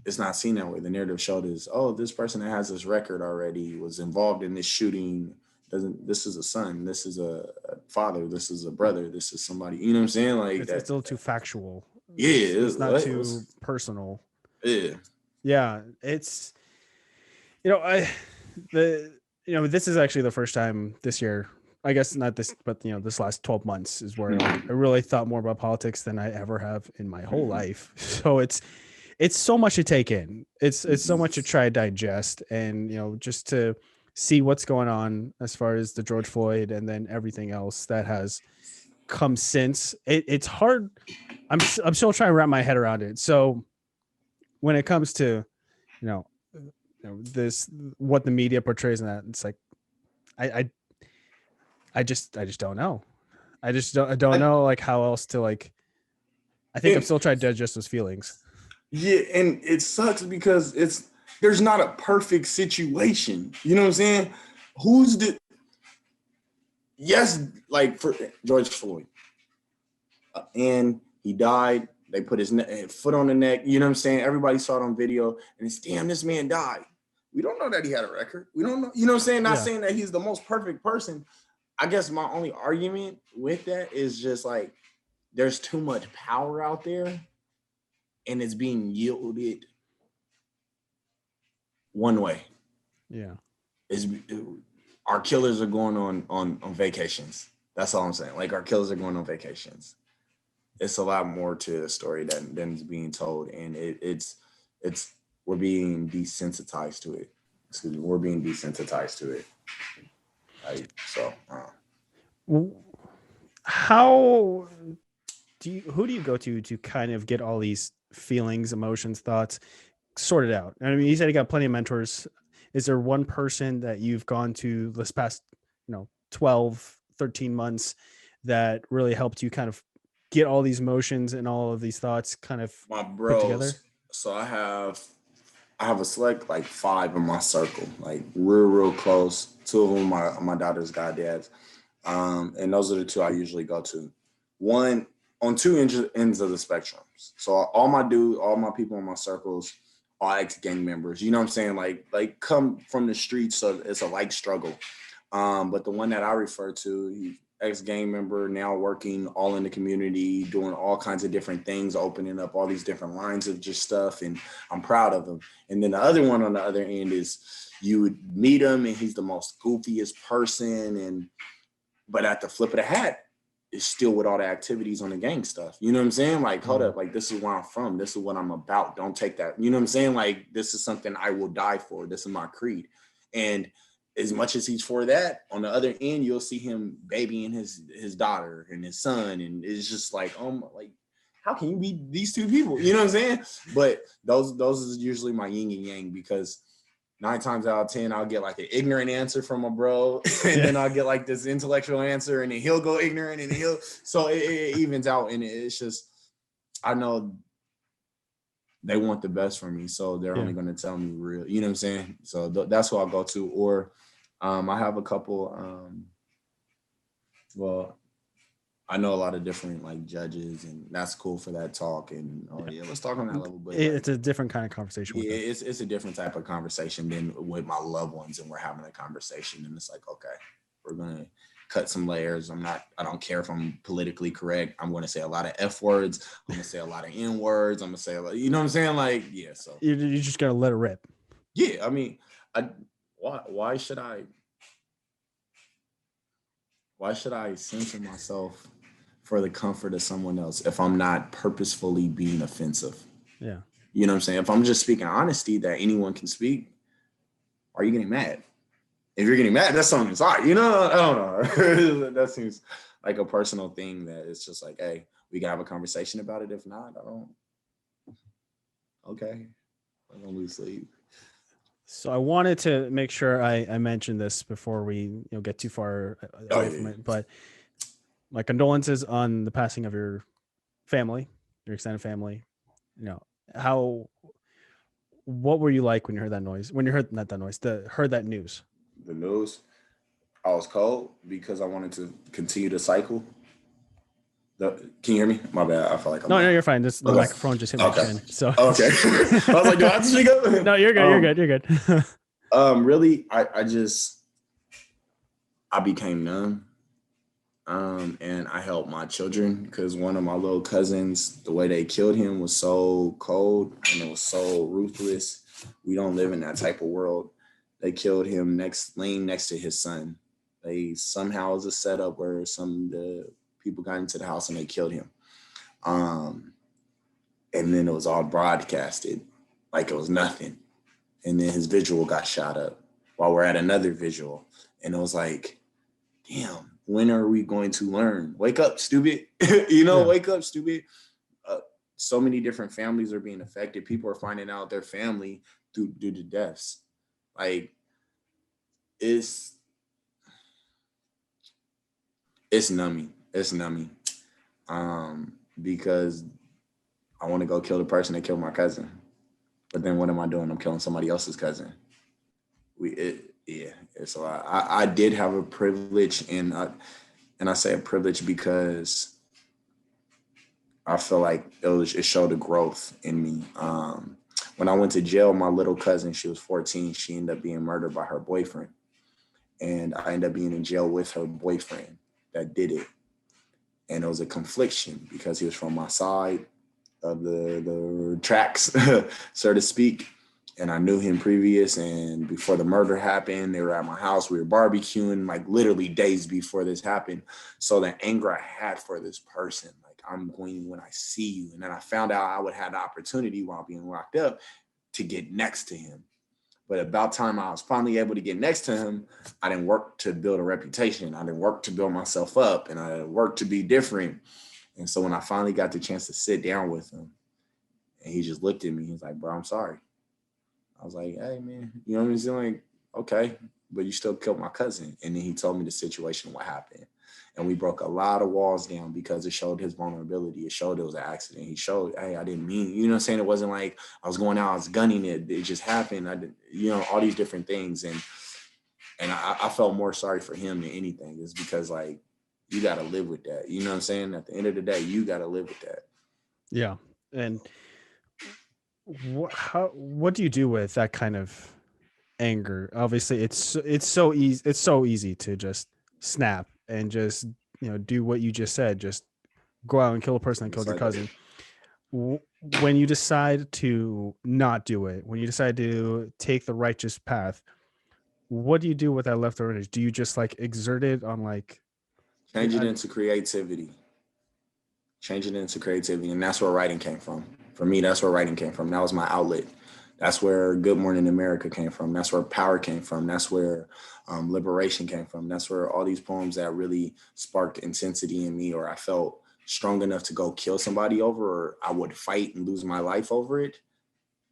B: It's not seen that way. The narrative showed is, oh, this person that has this record already was involved in this shooting. Doesn't This is a son, this is a father, this is a brother, this is somebody. You know what I'm saying? Like
C: It's
B: that.
C: a little too factual.
B: Yeah,
C: It's not too personal.
B: yeah.
C: Yeah, it's I the this is actually the first time this year. I guess not this, but this last 12 months is where like I really thought more about politics than I ever have in my whole life. So it's so much to take in. It's so much to try to digest, and just to see what's going on as far as the George Floyd and then everything else that has come since. It's hard. I'm still trying to wrap my head around it. So when it comes to, you know, this, what the media portrays in that, it's like, I just don't know. I don't know like how else to like. I think I'm still trying to digest those feelings.
B: Yeah, and it sucks because there's not a perfect situation. You know what I'm saying? Who's the yes, like for George Floyd, and he died. They put his foot on the neck. You know what I'm saying? Everybody saw it on video, and it's damn, this man died. We don't know that he had a record. We don't know. You know what I'm saying? Not saying that he's the most perfect person. I guess my only argument with that is just like there's too much power out there, and it's being yielded one way.
C: Yeah.
B: Our killers are going on vacations. That's all I'm saying. Like our killers are going on vacations. It's a lot more to the story than is being told, and it's we're being desensitized to it. Excuse me, we're being desensitized to it.
C: How who do you go to kind of get all these feelings, emotions, thoughts sorted out? I mean, you said you got plenty of mentors. Is there one person that you've gone to this past, 12, 13 months that really helped you kind of get all these emotions and all of these thoughts kind of
B: my
C: put together?
B: bros? So I have a select like 5 in my circle, like real close. 2 of them are my daughter's goddads. And those are the 2 I usually go to. One on 2 ends of the spectrum. So all my people in my circles are ex-gang members. You know what I'm saying? Like come from the streets, so it's a like struggle. But the one that I refer to, he's ex-gang member, now working all in the community, doing all kinds of different things, opening up all these different lines of just stuff, and I'm proud of him. And then the other one on the other end is you would meet him, and he's the most goofiest person, but at the flip of the hat, is still with all the activities on the gang stuff. You know what I'm saying? Like, hold up, like this is where I'm from. This is what I'm about. Don't take that. You know what I'm saying? Like, this is something I will die for. This is my creed. And as much as he's for that, on the other end, you'll see him babying his daughter and his son. And it's just like, like, how can you be these 2 people? You know what I'm saying? But those is usually my yin and yang, because 9 times out of 10, I'll get like an ignorant answer from a bro, and then I'll get like this intellectual answer, and then he'll go ignorant, and so it evens out, and it's just, I know they want the best for me, so they're only going to tell me real, you know what I'm saying? So that's who I'll go to. Or I have a couple, well, I know a lot of different like judges, and that's cool for that talk. And let's talk on that level. But
C: it's a different kind of conversation.
B: Yeah, it's a different type of conversation than with my loved ones, and we're having a conversation, and it's like, okay, we're gonna cut some layers. I don't care if I'm politically correct. I'm gonna say a lot of F words. I'm gonna say a lot of N words. I'm gonna say a lot, you know what I'm saying? Like, yeah. So
C: you just gotta let it rip.
B: Yeah, I mean, why should I censor myself for the comfort of someone else if I'm not purposefully being offensive?
C: Yeah.
B: You know what I'm saying? If I'm just speaking honesty that anyone can speak, are you getting mad? If you're getting mad, that's something inside. You know, I don't know. That seems like a personal thing that it's just like, hey, we can have a conversation about it. If not, I don't. Okay. I don't lose sleep.
C: So I wanted to make sure I mentioned this before we get too far away from it, but my condolences on the passing of your family, your extended family. What were you like when you heard that noise? When you heard heard that news?
B: The news, I was cold because I wanted to continue the cycle. Can you hear me? My bad. I feel like
C: No, you're fine. The microphone just hit my chin. So
B: okay. I was like, do I have to speak up?
C: No, you're good. You're good.
B: Really, I became numb. And I helped my children because one of my little cousins, the way they killed him was so cold and it was so ruthless. We don't live in that type of world. They killed him laying next to his son. They somehow, it was a setup where the people got into the house and they killed him. And then it was all broadcasted like it was nothing. And then his visual got shot up. while we're at another visual. And it was like, damn, when are we going to learn? Wake up, stupid. Wake up, stupid. So many different families are being affected. People are finding out their family due to deaths. Like, it's numbing. It's numbing. Because I want to go kill the person that killed my cousin. But then what am I doing? I'm killing somebody else's cousin. It's a lot. I did have a privilege, and I say a privilege because I feel like it showed a growth in me. When I went to jail, my little cousin, she was 14, she ended up being murdered by her boyfriend. And I ended up being in jail with her boyfriend that did it. And it was a confliction because he was from my side of the tracks, so to speak. And I knew him previous, and before the murder happened, they were at my house. We were barbecuing, like literally days before this happened. So the anger I had for this person, like, I'm going when I see you. And then I found out I would have the opportunity while being locked up to get next to him. But about time I was finally able to get next to him, I didn't work to build a reputation. I didn't work to build myself up, and I didn't work to be different. And so when I finally got the chance to sit down with him, and he just looked at me, he's like, bro, I'm sorry. I was like, hey, man, you know what I'm saying? Like, okay, but you still killed my cousin. And then he told me the situation, what happened. And we broke a lot of walls down because it showed his vulnerability. It showed it was an accident. He showed, hey, I didn't mean, you know what I'm saying? It wasn't like I was going out, I was gunning it. It just happened. I did, all these different things. And I felt more sorry for him than anything. It's because, like, you got to live with that. You know what I'm saying? At the end of the day, you got to live with that.
C: Yeah. And what do you do with that kind of anger? Obviously, it's so easy. It's so easy to just snap and just do what you just said. Just go out and kill a person that killed your cousin. When you decide to not do it, when you decide to take the righteous path, what do you do with that leftover energy? Do you just like exert it on like
B: change it into creativity? Change it into creativity, and that's where writing came from. For me, that's where writing came from. That was my outlet. That's where Good Morning America came from. That's where Power came from. That's where Liberation came from. That's where all these poems that really sparked intensity in me, or I felt strong enough to go kill somebody over, or I would fight and lose my life over it,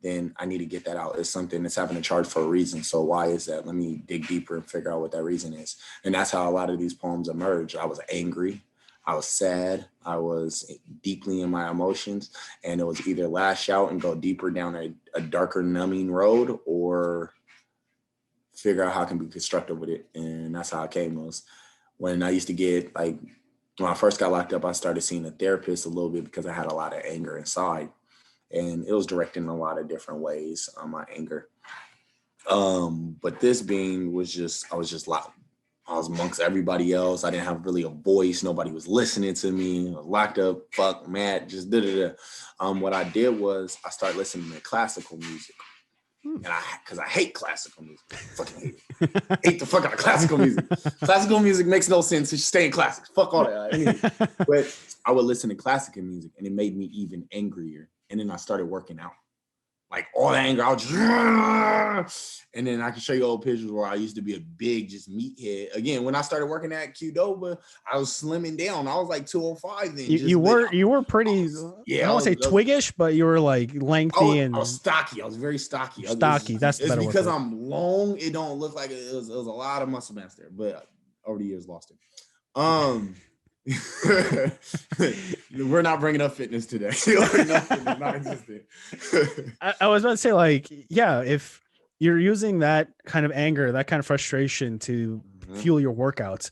B: then I need to get that out. It's something that's happening to charge for a reason. So why is that? Let me dig deeper and figure out what that reason is. And that's how a lot of these poems emerge. I was angry. I was sad. I was deeply in my emotions, and it was either lash out and go deeper down a darker, numbing road, or figure out how I can be constructive with it. And that's how I came. Was when I used to get, like, when I first got locked up, I started seeing a therapist a little bit because I had a lot of anger inside, and it was directed in a lot of different ways on my anger. But this being was just, I was just loud. I was amongst everybody else. I didn't have really a voice. Nobody was listening to me. I was locked up, fuck, mad, just da-da-da. What I did was I started listening to classical music. And because I hate classical music. I fucking hate it. Hate the fuck out of classical music. Classical music makes no sense. It's staying classics. Fuck all that. Anyway, but I would listen to classical music, and it made me even angrier. And then I started working out. Like, all the anger, I was just, and then I can show you old pictures where I used to be a big, just meathead. Again, when I started working at Qdoba, I was slimming down. I was like 205 then.
C: You were pretty, I don't want to say twiggish, but you were like lengthy
B: I was stocky. I was very stocky.
C: Stocky, that's the better word.
B: It's because I'm long, it don't look like it was a lot of muscle mass there, but over the years lost it. We're not bringing up fitness today. Not existent.
C: I was about to say, like, yeah, if you're using that kind of anger, that kind of frustration to fuel your workouts,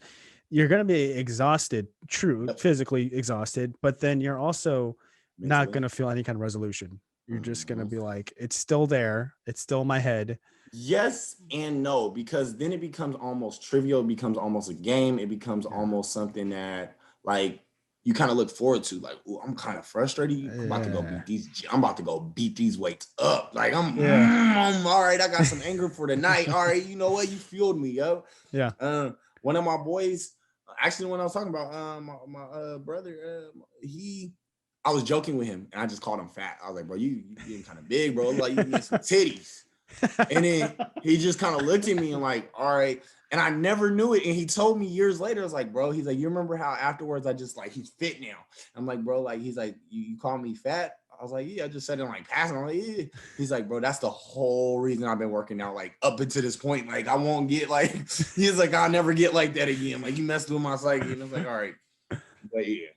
C: you're going to be exhausted, physically exhausted, but then you're also not going to feel any kind of resolution. You're just going to be like, it's still there. It's still in my head.
B: Yes and no, because then it becomes almost trivial. It becomes almost a game. It becomes almost something that, like, you kind of look forward to. Like, oh, I'm kind of frustrated. I'm about to go beat these. I'm about to go beat these weights up. Like, I'm all right. I got some anger for the night. All right, you know what? You fueled me, yo.
C: Yeah.
B: One of my boys, actually, when I was talking about my brother, I was joking with him, and I just called him fat. I was like, bro, you getting kind of big, bro. Like, you getting some titties. And then he just kind of looked at me and like, all right. And I never knew it. And he told me years later, I was like, bro, he's like, you remember how afterwards I just like, he's fit now. I'm like, bro, like, he's like, you call me fat? I was like, yeah, I just said it like passing. I'm like, yeah. He's like, bro, that's the whole reason I've been working out like up until this point. Like, I won't get like, he's like, I'll never get like that again. Like, you messed with my psyche. And I was like, all right. But yeah.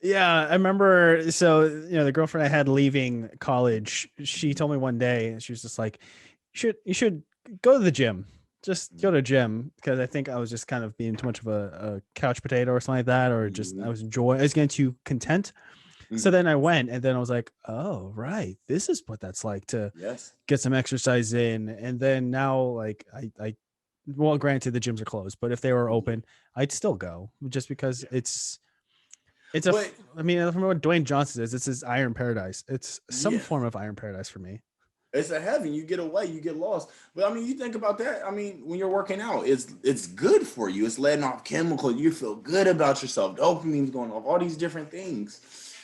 C: Yeah, I remember. So, the girlfriend I had leaving college, she told me one day, she was just like, you should go to the gym. Just go to the gym, because I think I was just kind of being too much of a couch potato or something like that, or just I was getting too content. So then I went, and then I was like, oh, right, this is what that's like to
B: Yes.
C: get some exercise in. And then now, like, well, granted, the gyms are closed, but if they were open, I'd still go, just because it's
B: But
C: I mean, I remember what Dwayne Johnson is. It's his iron paradise. It's some
B: yeah.
C: form of iron paradise for me.
B: It's a heaven. You get away, you get lost. But I mean, you think about that. I mean, when you're working out, it's good for you. It's letting off chemicals. You feel good about yourself. Dopamine's going off. All these different things.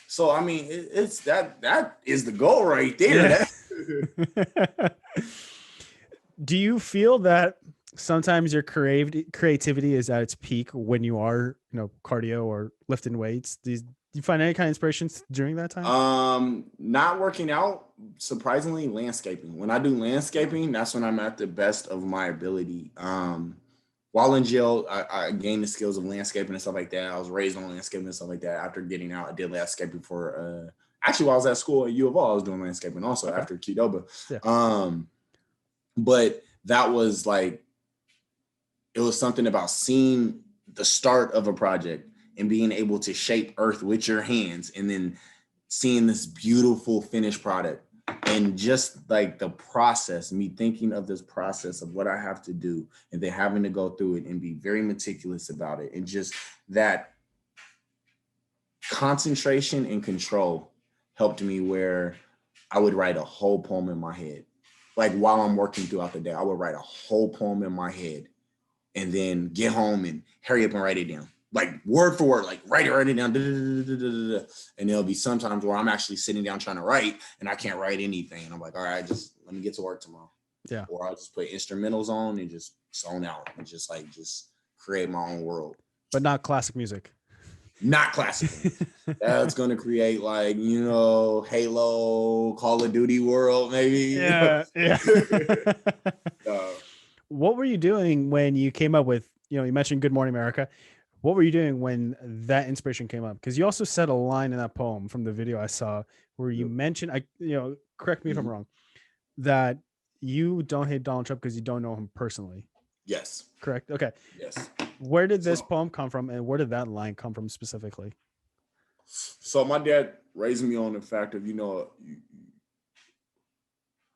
B: So I mean, it's that is the goal right there.
C: Yeah. Do you feel that sometimes your creativity is at its peak when you are, cardio or lifting weights? Do you find any kind of inspirations during that time?
B: Not working out, surprisingly, landscaping. When I do landscaping, that's when I'm at the best of my ability. While in jail, I gained the skills of landscaping and stuff like that. I was raised on landscaping and stuff like that. After getting out, I did landscaping for actually while I was at school at U of O, I was doing landscaping also after Qdoba.
C: Yeah.
B: But that was like, it was something about seeing the start of a project and being able to shape earth with your hands, and then seeing this beautiful finished product, and just like the process, me thinking of this process of what I have to do, and then having to go through it and be very meticulous about it, and just that concentration and control helped me, where I would write a whole poem in my head. Like while I'm working throughout the day, I would write a whole poem in my head and then get home and hurry up and write it down. Like word for word, like write it down. And there'll be sometimes where I'm actually sitting down trying to write and I can't write anything. And I'm like, all right, just let me get to work tomorrow.
C: Yeah.
B: Or I'll just put instrumentals on and just zone out and just create my own world.
C: But not classic music.
B: Not classical. That's going to create Halo, Call of Duty world, maybe.
C: Yeah. Yeah. What were you doing when you came up with, you mentioned Good Morning America. What were you doing when that inspiration came up? Because you also said a line in that poem from the video I saw where you mentioned, correct me if I'm wrong, that you don't hate Donald Trump because you don't know him personally.
B: Yes.
C: Correct? Okay.
B: Yes.
C: Where did this poem come from, and where did that line come from specifically?
B: So my dad raised me on the fact of,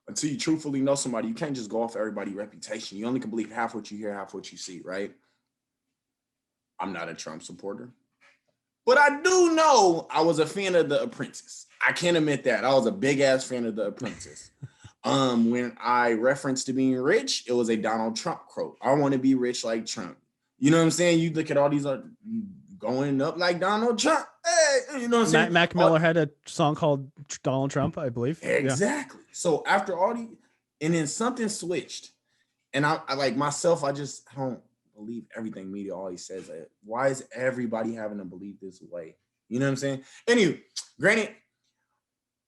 B: until you truthfully know somebody, you can't just go off everybody's reputation. You only can believe half what you hear, half what you see, right? I'm not a Trump supporter, but I do know I was a fan of The Apprentice. I can't admit that. I was a big ass fan of The Apprentice. When I referenced to being rich, it was a Donald Trump quote. I want to be rich like Trump. You know what I'm saying? You look at all these going up like Donald Trump. Hey, you know what I'm saying?
C: Mac Miller had a song called Donald Trump, I believe.
B: Exactly. Yeah. So after all and then something switched. And I like myself, I don't believe everything media always says. Why is everybody having to believe this way? You know what I'm saying? Anyway, granted,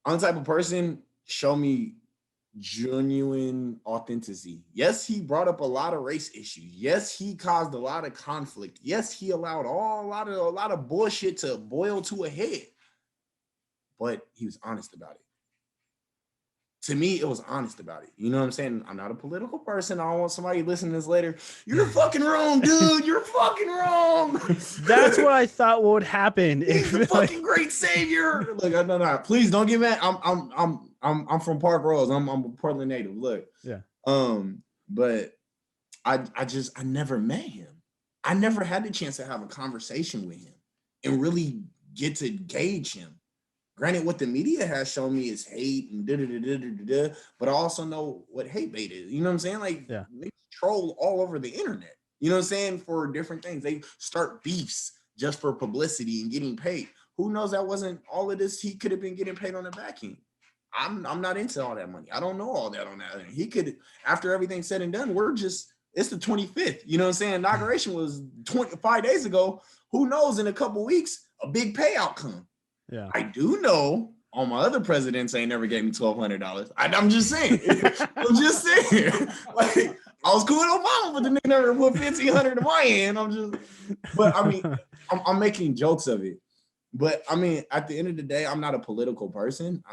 B: I'm the type of person, show me genuine authenticity. Yes, he brought up a lot of race issues. Yes, he caused a lot of conflict. Yes, he allowed a lot of bullshit to boil to a head. But he was honest about it. To me, it was honest about it. You know what I'm saying? I'm not a political person. I don't want somebody listening to this later. You're fucking wrong, dude. You're fucking wrong.
C: That's what I thought would happen.
B: He's the fucking great savior. Look, no. Please don't get mad. I'm from Park Rose. I'm a Portland native. Look.
C: Yeah.
B: But I never met him. I never had the chance to have a conversation with him and really get to gauge him. Granted, what the media has shown me is hate and but I also know what hate bait is. You know what I'm saying? Like, they troll all over the internet. You know what I'm saying? For different things. They start beefs just for publicity and getting paid. Who knows that wasn't all of this? He could have been getting paid on the back end. I'm not into all that money. I don't know all that on that. He could, after everything's said and done, it's the 25th. You know what I'm saying? Inauguration was 25 days ago. Who knows, in a couple weeks, a big payout come.
C: Yeah.
B: I do know all my other presidents ain't never gave me $1,200. I'm just saying. I'm just saying. Like, I was cool with Obama, but the nigga never put $1,500 in my hand. But I mean, I'm making jokes of it. But I mean, at the end of the day, I'm not a political person.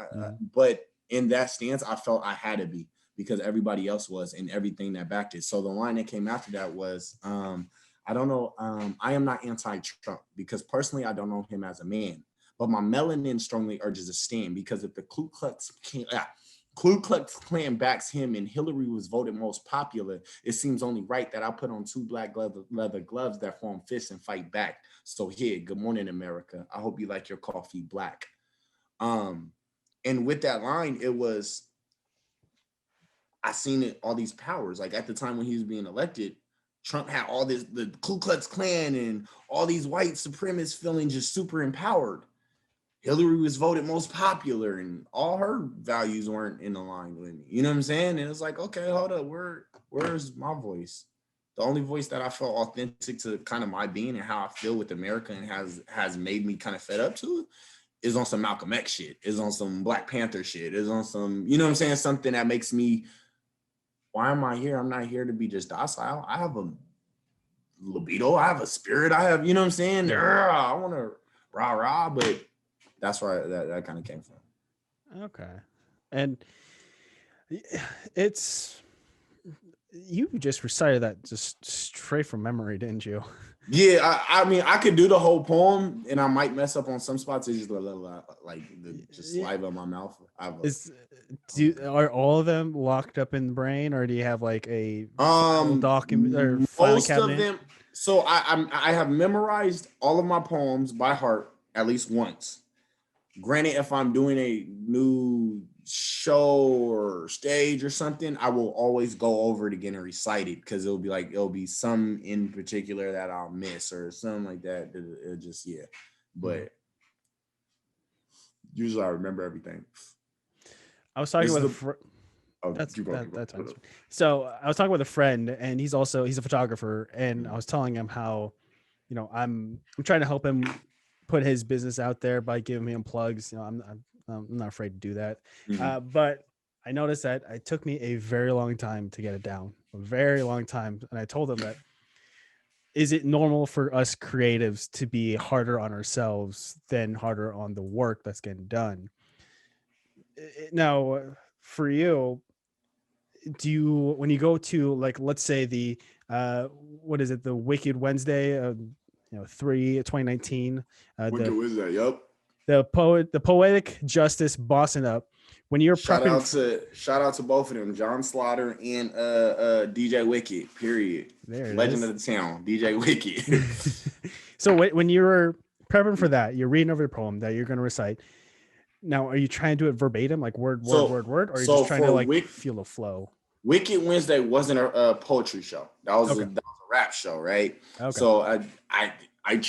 B: But in that stance, I felt I had to be because everybody else was and everything that backed it. So the line that came after that was, I don't know. I am not anti-Trump because personally, I don't know him as a man. But my melanin strongly urges a stand because if the Ku Klux Klan backs him and Hillary was voted most popular, it seems only right that I put on 2 black leather gloves that form fists and fight back. So here, good morning, America. I hope you like your coffee black. And with that line, it was, I seen it, all these powers. Like at the time when he was being elected, Trump had all this, the Ku Klux Klan and all these white supremacists feeling just super empowered. Hillary was voted most popular and all her values weren't in the line with me. You know what I'm saying? And it's like, okay, hold up. Where's my voice? The only voice that I felt authentic to kind of my being and how I feel with America and has made me kind of fed up to it is on some Malcolm X shit, is on some Black Panther shit, is on some, you know what I'm saying? Something that makes me, why am I here? I'm not here to be just docile. I have a libido. I have a spirit. I have, you know what I'm saying?
C: Yeah.
B: I want to rah, but that's where that kind of came from.
C: Okay. And it's, you just recited that just straight from memory, didn't you?
B: Yeah, I mean, I could do the whole poem, and I might mess up on some spots. It's just a little like just saliva in my mouth.
C: Are all of them locked up in the brain, or do you have like a document or filing
B: most
C: cabinet?
B: of them? So I have memorized all of my poems by heart at least once. Granted, if I'm doing a new show or stage or something, I will always go over it again and recite it because it'll be some in particular that I'll miss or something like that. It'll just, yeah. But usually I remember everything.
C: I was talking with that's fine. So I was talking with a friend, and he's a photographer, and I was telling him how, you know, I'm trying to help him put his business out there by giving him plugs. You know, I'm not afraid to do that. But I noticed that it took me a very long time to get it down, a very long time. And I told him that, is it normal for us creatives to be harder on ourselves than harder on the work that's getting done? Now, for you, when you go to, like, let's say the, what is it? The Wicked Wednesday, 2019,
B: Wicked Wednesday, yep.
C: The poetic justice bossing up. When you're
B: shout out to both of them, John Slaughter and DJ Wicked. Period. Legend of the town, DJ Wicked.
C: So when you're prepping for that, you're reading over the poem that you're going to recite. Now, are you trying to do it verbatim, like word, or are you just trying to like feel the flow?
B: Wicked Wednesday wasn't a poetry show. That was a rap show, right? Okay. So I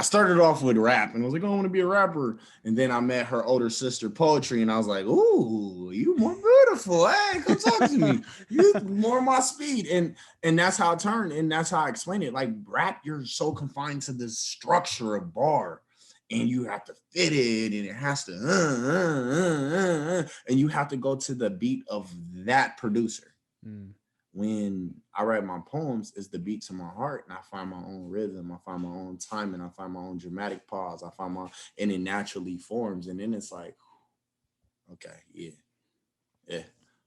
B: started off with rap and I was like, oh, I want to be a rapper. And then I met her older sister, poetry, and I was like, ooh, you more beautiful. Hey, come talk to me. You more my speed. And that's how it turned. And that's how I explained it. Like rap, you're so confined to this structure of bar. And you have to fit it, and it has to, and you have to go to the beat of that producer. When I write my poems, it's the beat to my heart, and I find my own rhythm, I find my own time, and I find my own dramatic pause. And it naturally forms, and then it's like, okay, yeah.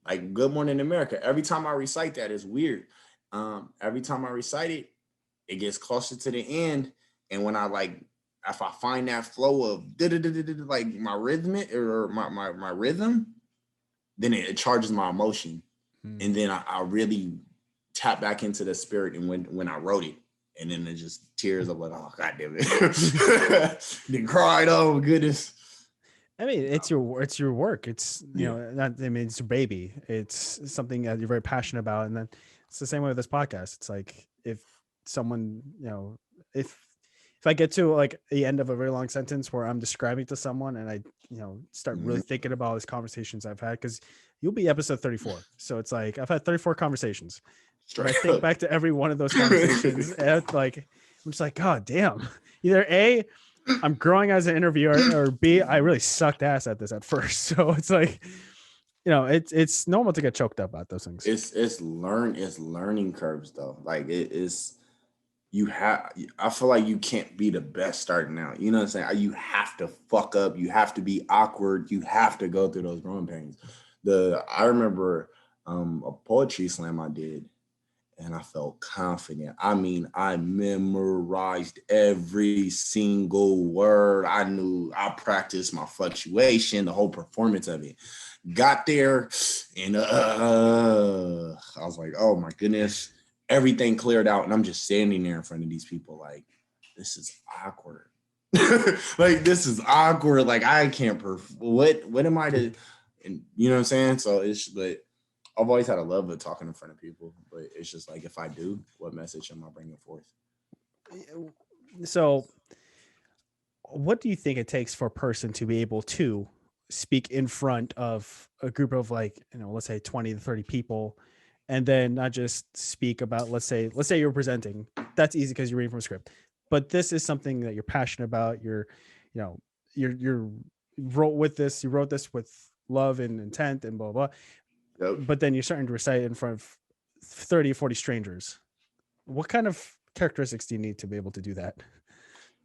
B: Like Good Morning America. Every time I recite that, it's weird. Every time I recite it, it gets closer to the end, and when if I find that flow of like my rhythmic or my rhythm, then it charges my emotion. And then I really tap back into the spirit and when I wrote it. And then it just tears of like, oh God damn it. Then cried, oh goodness.
C: I mean, it's your work. It's, it's your baby. It's something that you're very passionate about. And then it's the same way with this podcast. It's like if someone, if if I get to like the end of a very long sentence where I'm describing to someone and I, start really thinking about all these conversations I've had, because you'll be episode 34. So it's like I've had 34 conversations. If I
B: Straight
C: think
B: up.
C: back to every one of those conversations, and like I'm just like, God damn. Either A, I'm growing as an interviewer, or B, I really sucked ass at this at first. So it's like, it's normal to get choked up at those things.
B: It's learning curves though. Like it is I feel like you can't be the best starting out. You know what I'm saying? You have to fuck up, you have to be awkward, you have to go through those growing pains. I remember a poetry slam I did, and I felt confident. I mean, I memorized every single word. I practiced my fluctuation, the whole performance of it. Got there, and I was like, oh my goodness, everything cleared out, and I'm just standing there in front of these people like, this is awkward. Like, this is awkward. Like, I can't what am I to, and you know what I'm saying? So but I've always had a love of talking in front of people, but it's just like, if I do, what message am I bringing forth?
C: So what do you think it takes for a person to be able to speak in front of a group of, like, let's say 20 to 30 people, and then not just speak about, let's say you're presenting? That's easy because you're reading from a script, but this is something that you're passionate about. You wrote this with love and intent and blah blah.
B: Yep.
C: But then you're starting to recite it in front of 30 or 40 strangers. What kind of characteristics do you need to be able to do that?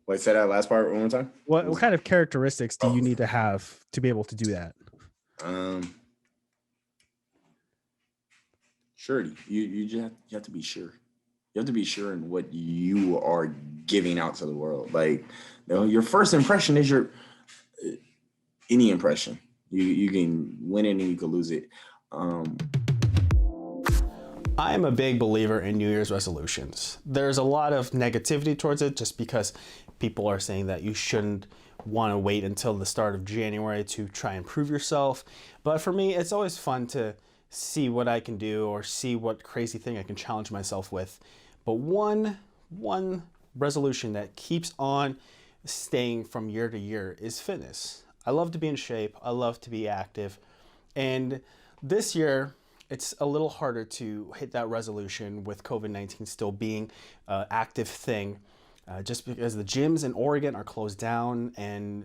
B: Wait, say that last part one more time.
C: What kind of characteristics do you need to have to be able to do that?
B: Surety. You have to be sure. You have to be sure in what you are giving out to the world. Like, your first impression is any impression. You can win it and you can lose it.
A: I am a big believer in New Year's resolutions. There's a lot of negativity towards it just because people are saying that you shouldn't want to wait until the start of January to try and prove yourself. But for me, it's always fun to see what I can do or see what crazy thing I can challenge myself with. But one resolution that keeps on staying from year to year is fitness. I love to be in shape. I love to be active. And this year, it's a little harder to hit that resolution with COVID-19 still being an active thing, just because the gyms in Oregon are closed down, and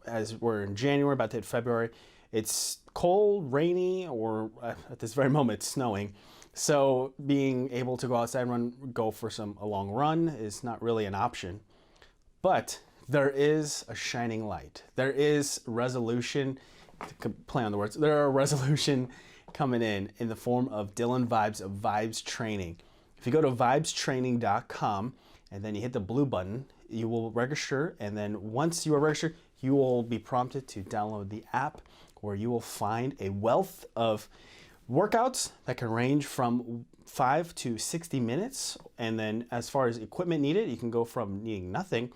A: as we're in January, about to hit February, it's cold, rainy, or at this very moment, it's snowing. So being able to go outside and go for a long run is not really an option. But there is a shining light. There is resolution, to play on the words, there are resolution coming in the form of Dylan Vibes of Vibes Training. If you go to vibestraining.com and then you hit the blue button, you will register, and then once you are registered, you will be prompted to download the app, where you will find a wealth of workouts that can range from 5 to 60 minutes. And then as far as equipment needed, you can go from needing nothing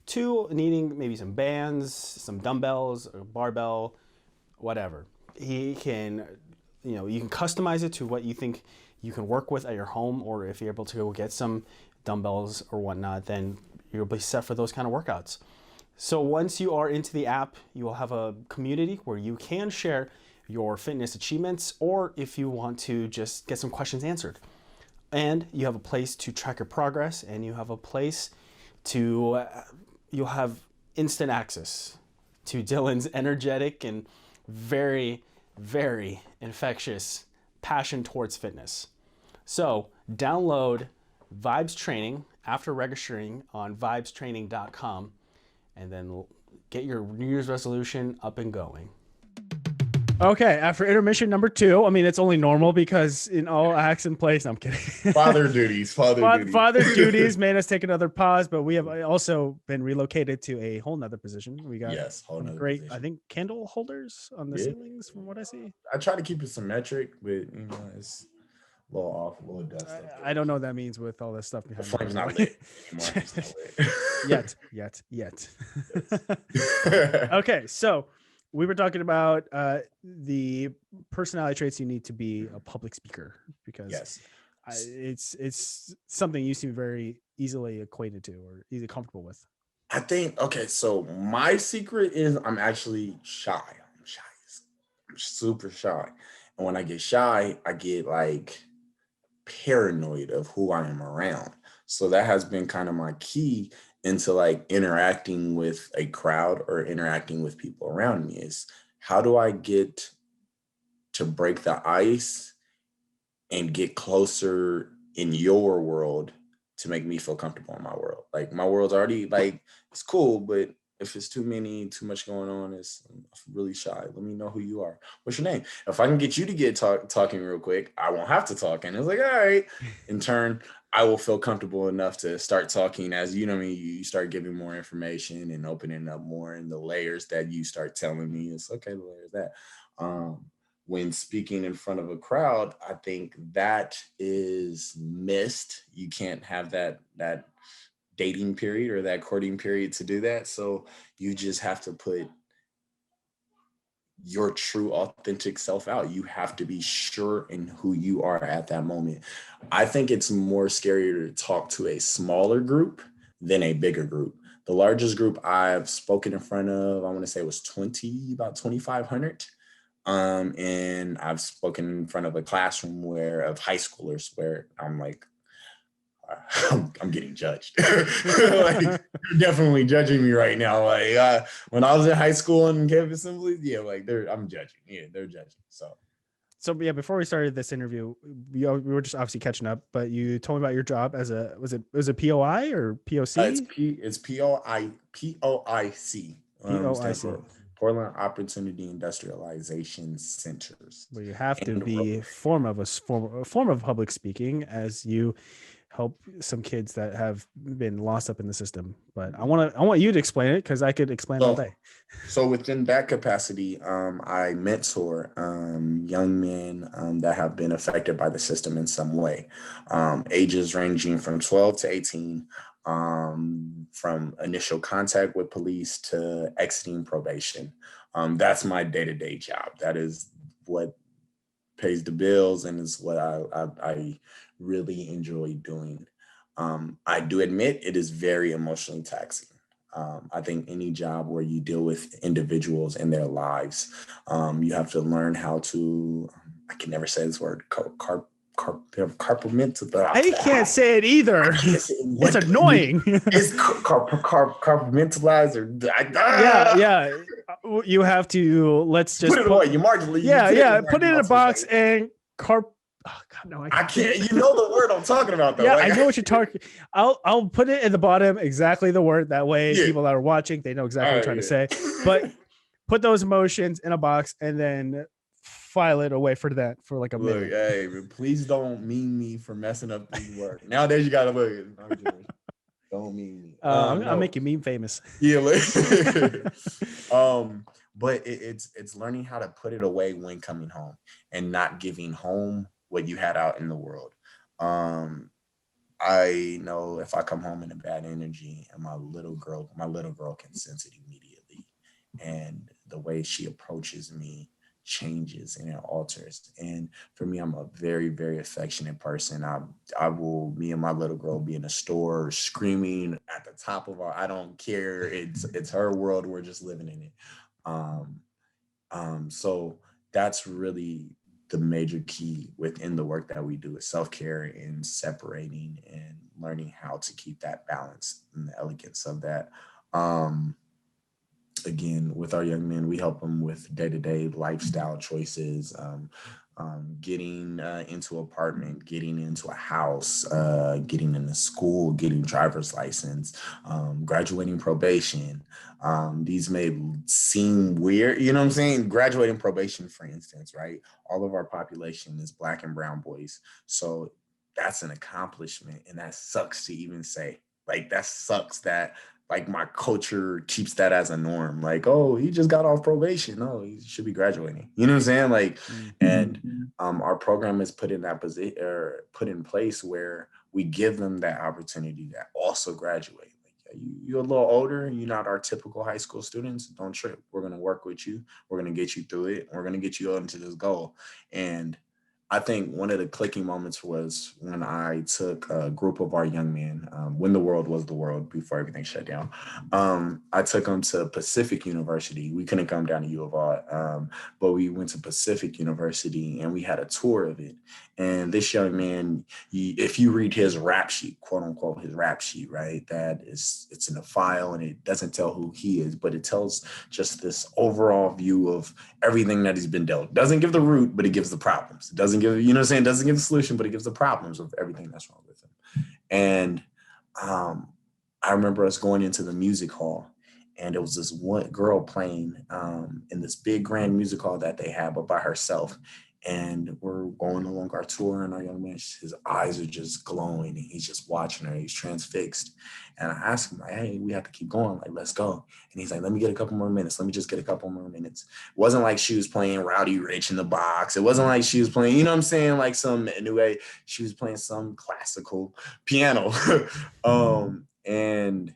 A: to needing maybe some bands, some dumbbells, a barbell, whatever. You can customize it to what you think you can work with at your home, or if you're able to go get some dumbbells or whatnot, then you'll be set for those kind of workouts. So once you are into the app, you will have a community where you can share your fitness achievements, or if you want to just get some questions answered. And you have a place to track your progress, and you have a place to, you'll have instant access to Dylan's energetic and very, very infectious passion towards fitness. So download Vibes Training after registering on vibestraining.com, and then get your New Year's resolution up and going.
C: Okay, after intermission number 2, I mean, it's only normal because in all acts in place, no, I'm kidding.
B: Father duties.
C: Father duties made us take another pause, but we have also been relocated to a whole nother position. We got
B: whole nother
C: great,
B: position.
C: I think, candle holders on the ceilings from what I see.
B: I try to keep it symmetric, but it's a little off, a little dust.
C: I don't know what that means with all this stuff behind
B: the flame's not lit anymore. It's not lit.
C: yet. Okay, so we were talking about the personality traits you need to be a public speaker, because it's something you seem very easily acquainted to or easily comfortable with.
B: I think, okay, so my secret is I'm actually shy. I'm super shy. And when I get shy, I get like paranoid of who I am around. So that has been kind of my key into like interacting with a crowd or interacting with people around me is how do I get to break the ice and get closer in your world to make me feel comfortable in my world. Like my world's already like it's cool, but if it's too much going on, I'm really shy. Let me know who you are. What's your name? If I can get you to get talking real quick, I won't have to talk. And it's like, all right. In turn, I will feel comfortable enough to start talking as you know me. You start giving more information and opening up more, and the layers that you start telling me, it's okay. The layers that. When speaking in front of a crowd, I think that is missed. You can't have that dating period or that courting period to do that. So you just have to put your true authentic self out. You have to be sure in who you are at that moment. I think it's more scarier to talk to a smaller group than a bigger group. The largest group I've spoken in front of, I want to say was about 2,500. And I've spoken in front of a classroom of high schoolers where I'm like, I'm getting judged. Like, you're definitely judging me right now. Like when I was in high school and campus assemblies, yeah, like I'm judging. Yeah, they're judging.
C: So yeah, before we started this interview, we were just obviously catching up, but you told me about your job as was it POI or POC?
B: It's POIC. Stands
C: POIC.
B: for Portland Opportunity Industrialization Centers.
C: Where you have to
B: And
C: be a form of public speaking as you help some kids that have been lost up in the system. But I want you to explain it because I could explain all day.
B: So within that capacity, I mentor young men that have been affected by the system in some way, ages ranging from 12 to 18, from initial contact with police to exiting probation. That's my day-to-day job. That is what pays the bills and is what I really enjoy doing. I do admit it is very emotionally taxing. I think any job where you deal with individuals and their lives, you have to learn how to, I can never say this word, compartmental.
C: I can't say it either. It's annoying.
B: It's compartmentalized or
C: yeah. You have to let's just
B: put it away. You marginally.
C: Put it in a box and Oh God, no!
B: I can't. You know the word I'm talking about, though.
C: Yeah, I know what you're talking. I'll put it in the bottom exactly the word. That way, people that are watching they know exactly what I'm trying to say. But put those emotions in a box and then file it away for like a minute.
B: Hey, please don't meme me for messing up these words. Nowadays, you gotta look. Don't meme me.
C: I'll make you meme famous.
B: Yeah. But it's learning how to put it away when coming home and not giving home what you had out in the world. I know if I come home in a bad energy and my little girl can sense it immediately. And the way she approaches me changes and it alters. And for me, I'm a very, very affectionate person. I will, me and my little girl be in a store screaming at the top of I don't care. It's her world. We're just living in it. So that's really the major key within the work that we do is self-care and separating and learning how to keep that balance and the elegance of that. Again, with our young men, we help them with day-to-day lifestyle choices, getting into an apartment, getting into a house, getting into school, getting driver's license, graduating probation. These may seem weird, you know what I'm saying? Graduating probation, for instance, right? All of our population is Black and brown boys. So that's an accomplishment. And that sucks to even say. Like, that sucks that like my culture keeps that as a norm. Like, oh, he just got off probation. No, he should be graduating. You know what I'm saying? Like, and our program is put in that position or put in place where we give them that opportunity to also graduate. Like, you're a little older. You're not our typical high school students. Don't trip. We're going to work with you. We're going to get you through it. We're going to get you into this goal. And I think one of the clicking moments was when I took a group of our young men, when the world was the world, before everything shut down. I took them to Pacific University. We couldn't come down to U of R, but we went to Pacific University and we had a tour of it. And this young man, if you read his rap sheet, quote unquote, his rap sheet, right, it's in a file and it doesn't tell who he is, but it tells just this overall view of everything that he's been dealt. Doesn't give the root, but it gives the problems. It doesn't give, you know what I'm saying? It doesn't give the solution, but it gives the problems of everything that's wrong with him. And I remember us going into the music hall, and there was this one girl playing in this big grand music hall that they had, but by herself. And we're going along our tour, and our young man, his eyes are just glowing, and he's just watching her. He's transfixed. And I asked him, like, hey, we have to keep going. Like, let's go. And he's like, let me get a couple more minutes. Let me just get a couple more minutes. It wasn't like she was playing Rowdy Rich in the Box. It wasn't like she was playing, you know what I'm saying, like some new way. She was playing some classical piano. And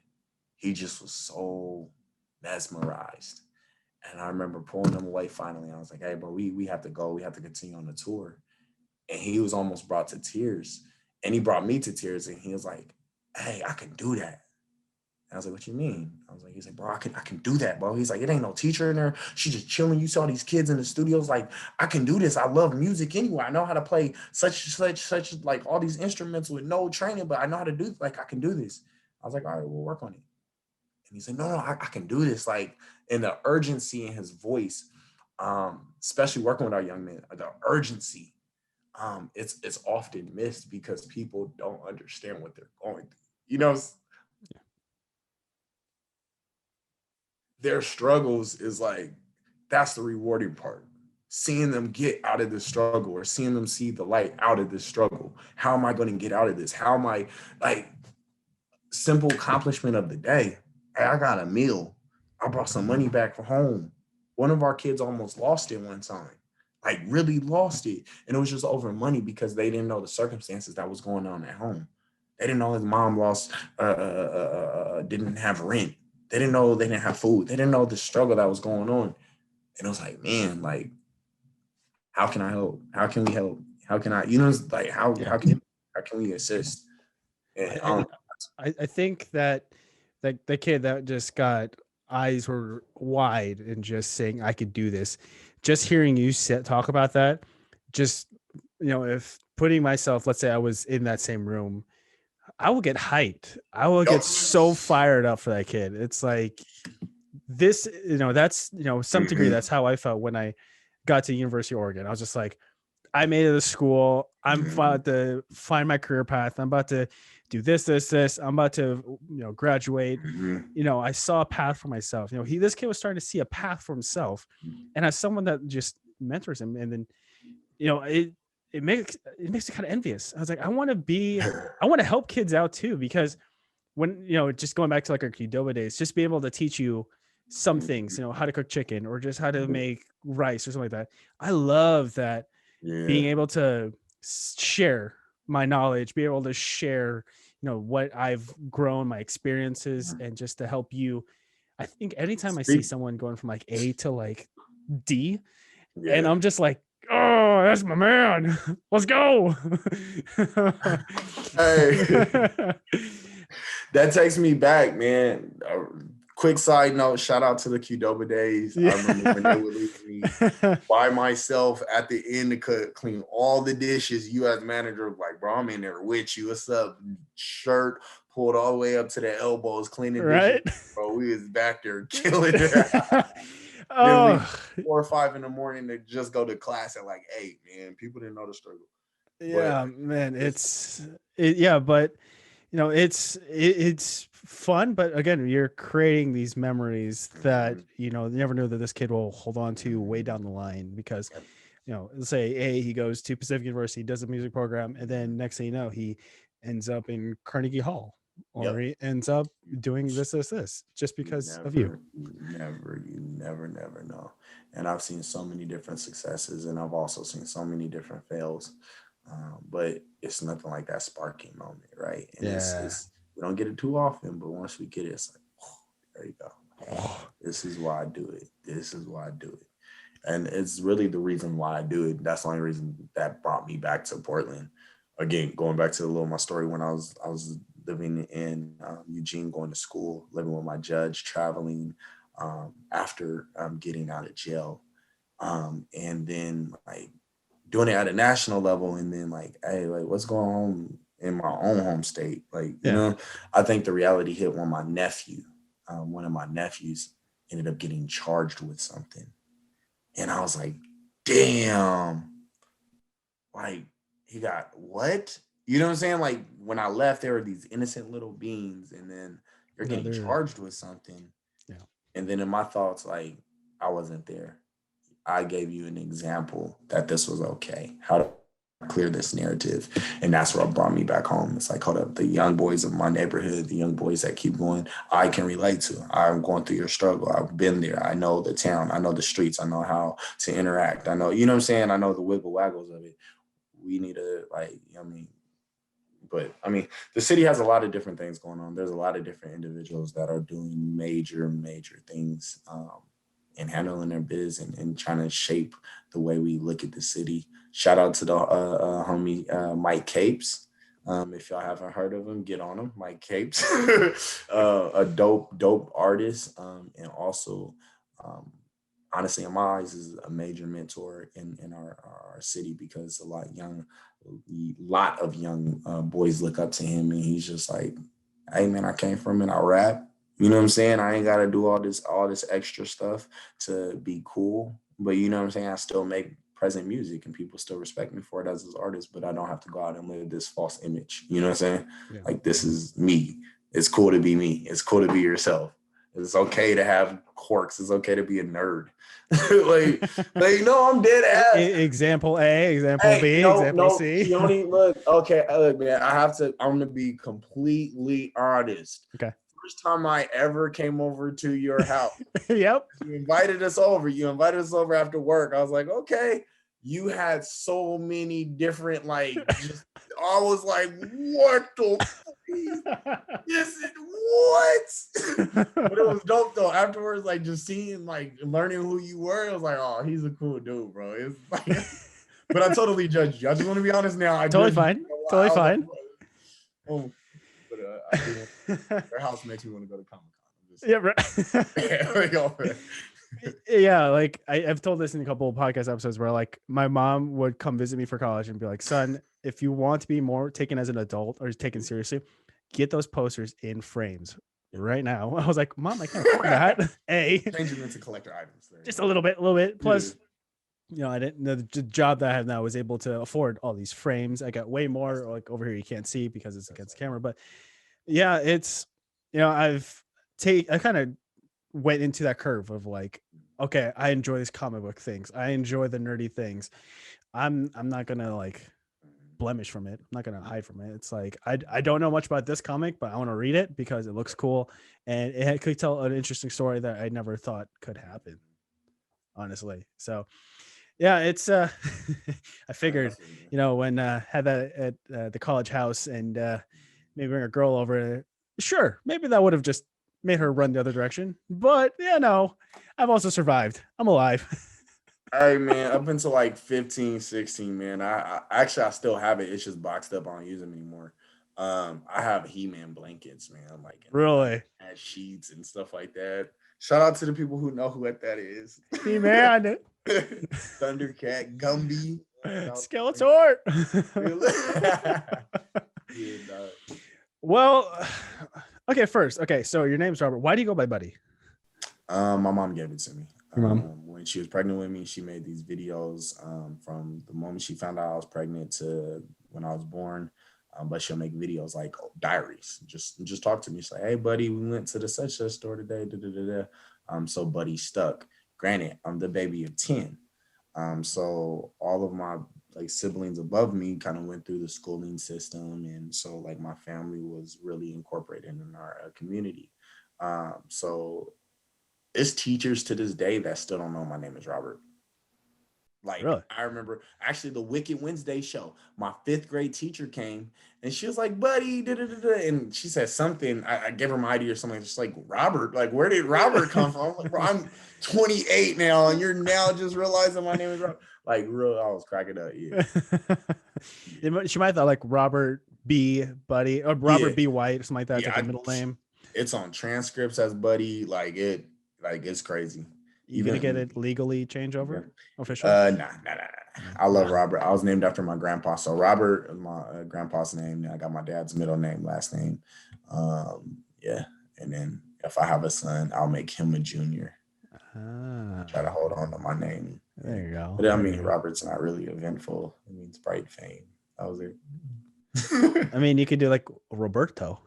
B: he just was so mesmerized. And I remember pulling him away finally. I was like, hey, bro, we have to go. We have to continue on the tour. And he was almost brought to tears. And he brought me to tears. And he was like, hey, I can do that. And I was like, what you mean? I was like, he's like, bro, I can do that, bro. He's like, it ain't no teacher in there. She's just chilling. You saw these kids in the studios. Like, I can do this. I love music anyway. I know how to play such like all these instruments with no training, but I know how to do, like, I can do this. I was like, all right, we'll work on it. And he's like, no, I can do this. Like, in the urgency in his voice, especially working with our young men, the urgency, it's often missed because people don't understand what they're going through. You know, their struggles is like, that's the rewarding part. Seeing them get out of this struggle, or seeing them see the light out of this struggle. How am I going to get out of this? How am I, like, simple accomplishment of the day? Hey, I got a meal. I brought some money back from home. One of our kids almost lost it one time, like really lost it. And it was just over money because they didn't know the circumstances that was going on at home. They didn't know his mom didn't have rent. They didn't know they didn't have food. They didn't know the struggle that was going on. And it was like, man, like, how can I help? How can we help? How can I, you know, like, how can we assist? And
C: I think that the kid that just got eyes were wide and just saying, I could do this. Just hearing you talk about that, just, if putting myself, let's say I was in that same room, I will get hyped. I will get so fired up for that kid. It's like this, that's, some degree, that's how I felt when I got to University of Oregon. I was just like, I made it to school. I'm about to find my career path. I'm about to do this. I'm about to, graduate. I saw a path for myself. This kid was starting to see a path for himself, and as someone that just mentors him, and then, it makes it kind of envious. I was like, I want to help kids out too, because when, just going back to like our Qdoba days, just be able to teach you some things, how to cook chicken or just how to make rice or something like that. I love that. Being able to share my knowledge, be able to share, what I've grown, my experiences, and just to help you. I think anytime I see someone going from like A to like D, and I'm just like, oh, that's my man. Let's go.
B: Hey, that takes me back, man. Quick side note, shout out to the Qdoba days. I remember when they would leave me by myself at the end to clean all the dishes. You as manager, like, bro, I'm in there with you. What's up? Shirt pulled all the way up to the elbows, cleaning dishes. Right? Bro, we was back there killing it. Then leave 4 or 5 in the morning to just go to class at like 8, man. People didn't know the struggle.
C: Yeah, but, man, but it's fun, but again, you're creating these memories that, you never knew that this kid will hold on to way down the line, because, let's say he goes to Pacific University, does a music program, and then next thing you know, he ends up in Carnegie Hall, or he ends up doing this, just because of you.
B: You never know. And I've seen so many different successes, and I've also seen so many different fails. But it's nothing like that sparking moment, right? And it's we don't get it too often, but once we get it, it's like, oh, there you go. This is why I do it. This is why I do it. And it's really the reason why I do it. That's the only reason that brought me back to Portland. Again, going back to a little my story when I was living in Eugene, going to school, living with my judge, traveling after getting out of jail, and then like doing it at a national level, and then like, hey, like what's going on in my own home state? Like, you know, I think the reality hit when my nephew, one of my nephews, ended up getting charged with something. And I was like, damn, like he got what? You know what I'm saying? Like when I left, there were these innocent little beings, and then you're getting charged with something.
C: Yeah.
B: And then in my thoughts, like, I wasn't there. I gave you an example that this was okay. How to clear this narrative. And that's what brought me back home. It's like, hold up, the young boys of my neighborhood, the young boys that keep going, I can relate to. I'm going through your struggle. I've been there. I know the town. I know the streets. I know how to interact. I know, you know what I'm saying? I know the wiggle waggles of it. We need to, like, you know what I mean? But I mean, the city has a lot of different things going on. There's a lot of different individuals that are doing major, major things and handling their biz and trying to shape the way we look at the city. Shout out to the homie Mike Capes. If y'all haven't heard of him, get on him. Mike Capes, a dope artist, and also, honestly, in my eyes, is a major mentor in our city, because a lot of young boys look up to him, and he's just like, hey man, I came from it. I rap. You know what I'm saying? I ain't got to do all this extra stuff to be cool. But you know what I'm saying? I still make present music, and people still respect me for it as an artist, but I don't have to go out and live this false image. You know what I'm saying?
C: Yeah.
B: Like, this is me. It's cool to be me. It's cool to be yourself. It's okay to have quirks. It's okay to be a nerd. like, no, I'm dead ass.
C: Example A, example B, example C.
B: Keoni, look, man, I'm gonna be completely honest.
C: Okay.
B: First time I ever came over to your house.
C: Yep.
B: You invited us over after work. I was like, okay. You had so many different, like, just, I was like, what the this is what? But it was dope though. Afterwards, like, just seeing, like, learning who you were, it was like, oh, he's a cool dude, bro. It's like, but I totally judged you. I just want to be honest now.
C: Totally fine. Totally fine.
B: Like, but their house makes me want to go to Comic-Con.
C: Yeah, right. Yeah, like I've told this in a couple of podcast episodes where, like, my mom would come visit me for college and be like, son, if you want to be more taken as an adult or taken seriously, get those posters in frames right now. I was like, Mom, I can't afford that.
B: Change them into collector items.
C: Just a little bit. Plus, you know, I didn't know the job that I have now was able to afford all these frames. I got way more. Like, over here you can't see because it's against the camera. But yeah, it's, you know, I kind of went into that curve of like, okay, I enjoy these comic book things. I enjoy the nerdy things. I'm not gonna like blemish from it. I'm not gonna hide from it. It's like, I don't know much about this comic, but I want to read it because it looks cool and it could tell an interesting story that I never thought could happen, honestly. So yeah, it's I figured, you know, when had that at the college house and maybe bring a girl over, sure, maybe that would have just made her run the other direction. But yeah, no, I've also survived. I'm alive.
B: Hey man, up until like 15, 16, man. I actually, I still have it. It's just boxed up. I don't use them anymore. I have He-Man blankets, man. Like,
C: Really?
B: and sheets and stuff like that. Shout out to the people who know what that is.
C: He-Man.
B: Thundercat, Gumby,
C: Skeletor.
B: Yeah,
C: well, okay, so your name's Robert. Why do you go by Buddy?
B: my mom gave it to me.
C: Your mom?
B: When she was pregnant with me, she made these videos from the moment she found out I was pregnant to when I was born. But she'll make videos like diaries. Just talk to me. She's like, hey, buddy, we went to the such store today. So Buddy stuck. Granted, I'm the baby of 10. So all of my like siblings above me kind of went through the schooling system. And so like my family was really incorporated in our community. So it's teachers to this day that still don't know my name is Robert. Like
C: Really?
B: I remember actually the Wicked Wednesday show. My 5th grade teacher came and she was like, "Buddy," da, da, da, da," and she said something. I gave her my ID or something. Just like Robert, like where did Robert come from? I'm like, bro, I'm 28 now, and you're now just realizing my name is Robert. Like, real, I was cracking up. Yeah,
C: She might have thought like Robert B. Buddy or
B: yeah,
C: Robert B. White, something like that. It's
B: yeah.
C: like a middle name.
B: It's on transcripts as Buddy. Like it's crazy.
C: You gonna get
B: Even
C: it legally change
B: yeah.
C: over officially?
B: Nah. I love Robert. I was named after my grandpa. So Robert is my grandpa's name. Then I got my dad's middle name, last name. Yeah. And then if I have a son, I'll make him a junior. Try to hold on to my name.
C: There you go.
B: But I
C: There
B: mean,
C: you go.
B: Robert's not really eventful. It means bright fame. That was it.
C: I mean, you could do like Roberto.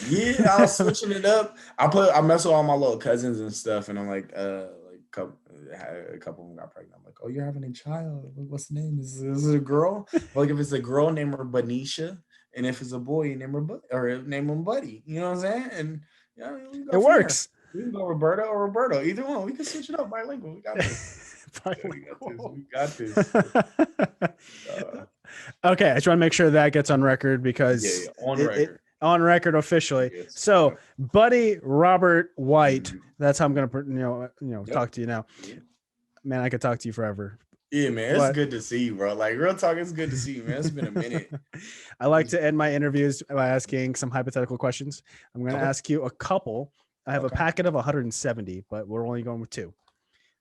B: Yeah, I was switching it up. I mess with all my little cousins and stuff, and I'm like a couple of them got pregnant. I'm like, oh, you're having a child. What's the name? Is it a girl? Like if it's a girl, name her Benicia, and if it's a boy, name him Buddy. You know what I'm saying? And yeah,
C: It works.
B: We can go Roberta or Roberto. Either one. We can switch it up bilingual. We got this. We got this.
C: Okay, I just want to make sure that gets on record because
B: on record.
C: On record officially.
B: Yes.
C: So, Buddy Robert White, that's how I'm gonna talk to you now.
B: Yeah.
C: Man, I could talk to you forever.
B: Yeah, man, it's good to see you, bro. Like real talk, it's good to see you, man. It's been a minute.
C: I like to end my interviews by asking some hypothetical questions. I'm going to ask you a couple. I have a packet of 170, but we're only going with 2.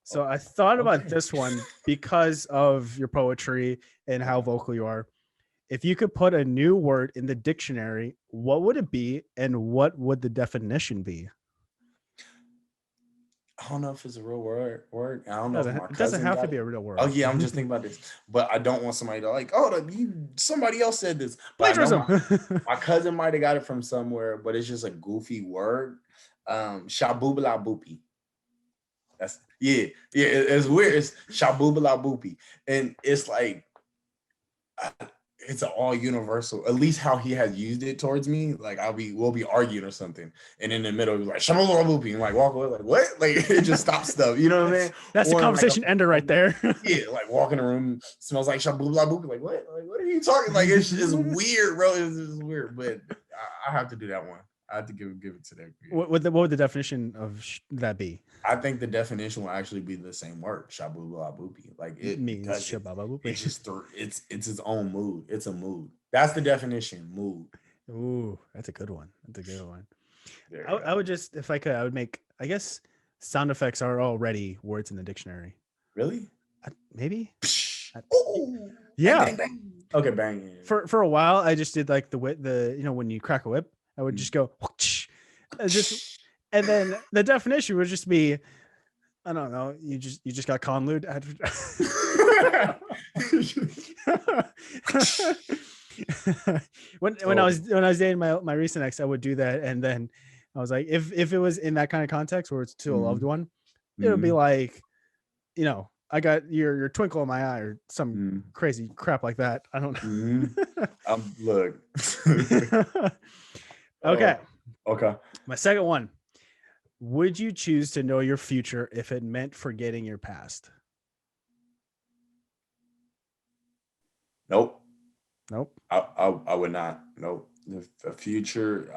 C: So I thought about this one because of your poetry and how vocal you are. If you could put a new word in the dictionary, what would it be and what would the definition be?
B: I don't know if it's a real word. I don't know if my cousin
C: it doesn't have to be
B: it.
C: a real word.
B: Oh yeah, I'm just thinking about this, but I don't want somebody to like, somebody else said this. But
C: Plagiarism.
B: My cousin might have got it from somewhere, but it's just a goofy word. Shaboobala boopy. That's it's weird. It's shaboobala boopy, and it's like it's an all universal, at least how he has used it towards me. Like we'll be arguing or something, and in the middle he's like shaboobala boopy, and like walk away like what? Like it just stops stuff. You know what I mean?
C: That's the conversation ender right there.
B: Yeah, like walk in the room, smells like shaboobala boopy. Like what? Like what are you talking? Like it's weird, bro. It's weird, but I have to do that one. I have to give it to that.
C: What would the definition of that be?
B: I think the definition will actually be the same word, shaboobala boopy. Like it
C: means
B: it's just it's its own mood. It's a mood. That's the definition, mood.
C: Ooh, that's a good one. I would just, if I could, I would make, I guess sound effects are already words in the dictionary.
B: Really?
C: Maybe.
B: Oh,
C: yeah.
B: Bang, bang. Okay, bang.
C: For a while, I just did like the when you crack a whip, I would just go, and then the definition would just be, I don't know, you just got conlude. when I was dating my recent ex, I would do that, and then I was like, if it was in that kind of context where it's to a loved one, it would be like, I got your twinkle in my eye or some crazy crap like that. I don't know.
B: Look.
C: Okay.
B: Okay.
C: My second one. Would you choose to know your future if it meant forgetting your past?
B: Nope.
C: I
B: would not. Nope. The future,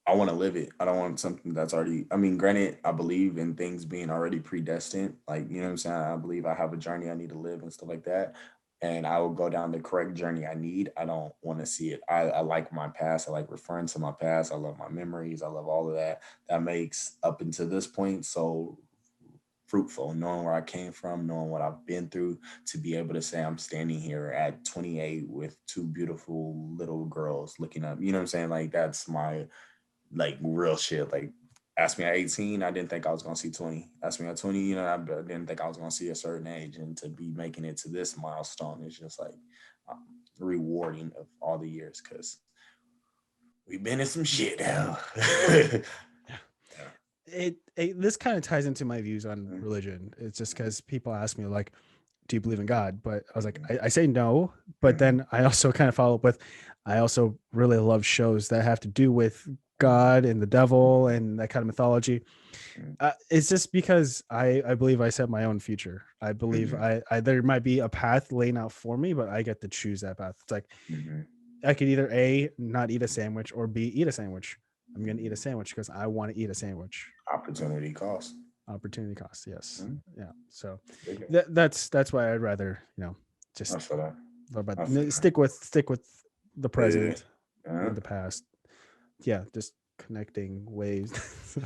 B: I want to live it. I don't want something that's already, I mean, granted, I believe in things being already predestined. Like, you know what I'm saying? I believe I have a journey I need to live and stuff like that. And I will go down the correct journey I need. I don't want to see it. I like my past. I like referring to my past. I love my memories. I love all of that. That makes up until this point so fruitful, knowing where I came from, knowing what I've been through, to be able to say I'm standing here at 28 with 2 beautiful little girls looking up. You know what I'm saying? Like, that's my, like, real shit. Like, ask me at 18, I didn't think I was going to see 20. Ask me at 20, I didn't think I was going to see a certain age. And to be making it to this milestone is just like rewarding of all the years, because we've been in some shit now.
C: This kind of ties into my views on religion. It's just because people ask me, like, do you believe in God? But I was like, I say no. But then I also kind of follow up with, I also really love shows that have to do with God and the devil and that kind of mythology. It's just because I believe I set my own future. I believe I there might be a path laying out for me, but I get to choose that path. It's like I could either A, not eat a sandwich, or B, eat a sandwich. I'm gonna eat a sandwich because I want to eat a sandwich.
B: Opportunity cost.
C: Opportunity cost, yes.
B: Mm-hmm.
C: Yeah. So
B: Okay.
C: that's why I'd rather, just
B: I feel that.
C: but
B: I feel
C: stick with the present
B: Yeah.
C: and the past. Yeah, just connecting waves.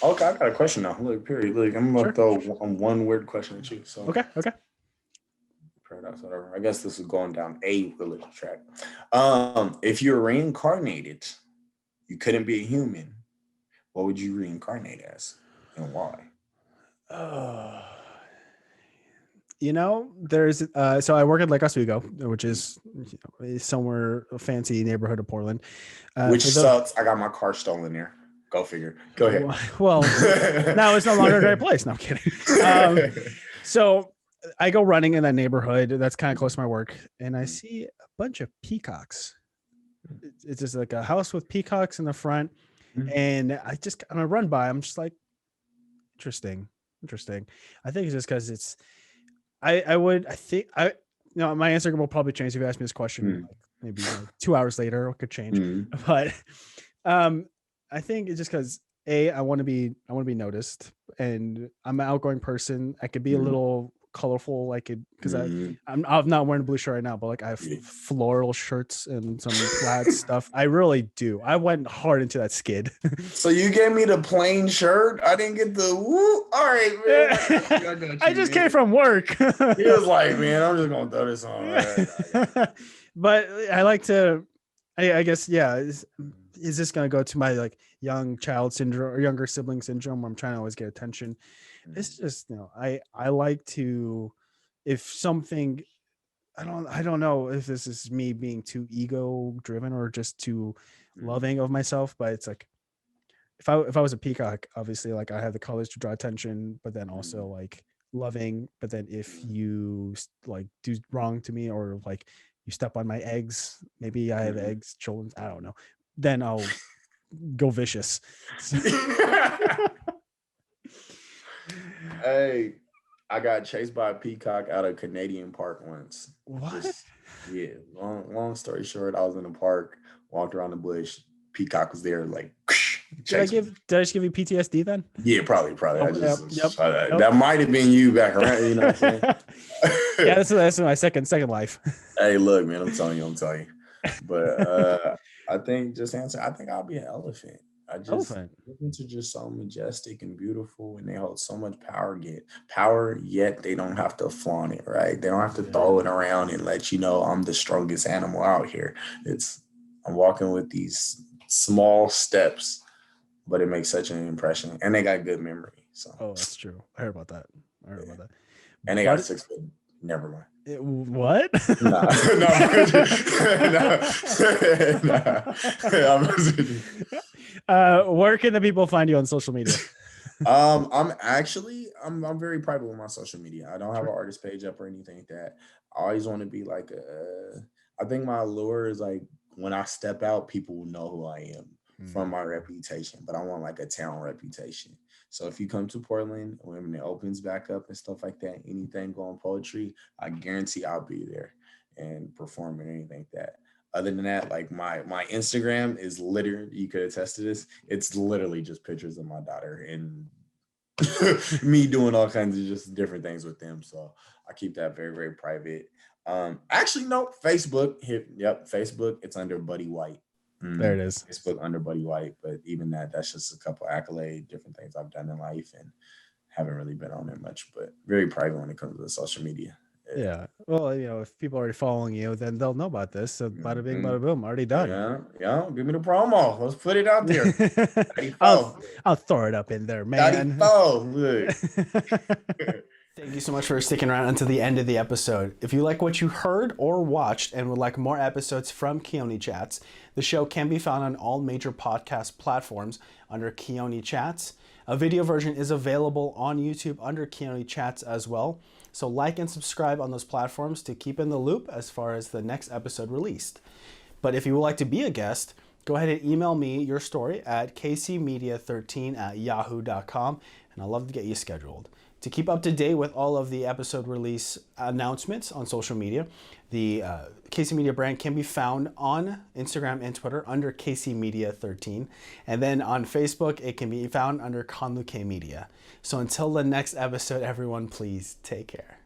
B: Okay, I got a question now. Look, period. Look, I'm gonna
C: Sure.
B: throw one weird question at you. So
C: Okay.
B: paradox, whatever. I guess this is going down a religion track. If you're reincarnated, you couldn't be a human. What would you reincarnate as, and why?
C: There's so I work at Lake Oswego, which is somewhere a fancy neighborhood of Portland.
B: Which
C: For the
B: sucks. I got my car stolen there. Go figure. Go ahead.
C: well, now it's no longer a great place. No, I'm kidding. So I go running in that neighborhood that's kind of close to my work, and I see a bunch of peacocks. It's just like a house with peacocks in the front, and I just kind of run by. I'm just like, interesting. I think it's just because it's. I think my answer will probably change if you ask me this question like maybe 2 hours later. It could change, but I think it's just because I want to be noticed, and I'm an outgoing person. I could be a little colorful, like it because I'm not wearing a blue shirt right now, but like I have floral shirts and some plaid stuff. I really do. I went hard into that skid.
B: So you gave me the plain shirt. I didn't get the woo. All right, man.
C: I just came from work.
B: He was like, man, I'm just gonna throw this on. Right?
C: But I like to. I guess yeah. Is this gonna go to my like young child syndrome or younger sibling syndrome where I'm trying to always get attention? It's just I like to if something I don't know if this is me being too ego driven or just too loving of myself, but it's like if I was a peacock, obviously like I have the colors to draw attention, but then also like loving, but then if you like do wrong to me or like you step on my eggs, maybe I have eggs, children, I don't know, then I'll go vicious.
B: Hey, I got chased by a peacock out of Canadian Park once.
C: What?
B: Yeah. Long story short, I was in the park, walked around the bush. Peacock was there, like.
C: Did I just give you PTSD then?
B: Yeah, probably.
C: Yep.
B: That might have been you back around. You know what I'm saying?
C: Yeah, that's my second life.
B: Hey, look, man, I'm telling you. But I think I think I'll be an elephant. Elephants are just so majestic and beautiful, and they hold so much power. Yet they don't have to flaunt it, right? They don't have to throw it around and let you know I'm the strongest animal out here. I'm walking with these small steps, but it makes such an impression, and they got good memory. So,
C: that's true. I heard about that.
B: And they got 6 foot. Never mind.
C: What?
B: No.
C: Where can the people find you on social media?
B: I'm very private with my social media. I don't have an artist page up or anything like that. I always want to be like I think my allure is like when I step out, people will know who I am from my reputation, but I want like a town reputation. So if you come to Portland when it opens back up and stuff like that, anything going poetry, I guarantee I'll be there and performing anything like that. Other than that, like my Instagram is literally, you could attest to this, it's literally just pictures of my daughter and me doing all kinds of just different things with them. So I keep that very, very private. Actually, no, Facebook. Facebook. It's under Buddy White.
C: There it is.
B: Facebook under Buddy White, but even that's just a couple accolade, different things I've done in life, and haven't really been on there much. But very private when it comes to the social media.
C: Yeah. Well, if people are already following you, then they'll know about this. So bada bing, bada boom, already done.
B: Yeah. Give me the promo. Let's put it out there.
C: I'll throw it up in there, man.
B: Look.
A: Thank you so much for sticking around until the end of the episode. If you like what you heard or watched and would like more episodes from Keoni Chats, the show can be found on all major podcast platforms under Keoni Chats. A video version is available on YouTube under Keoni Chats as well. So like and subscribe on those platforms to keep in the loop as far as the next episode released. But if you would like to be a guest, go ahead and email me your story at kcmedia13@yahoo.com, and I'd love to get you scheduled. To keep up to date with all of the episode release announcements on social media, the KC Media brand can be found on Instagram and Twitter under KC Media 13. And then on Facebook, it can be found under Conluke Media. So until the next episode, everyone, please take care.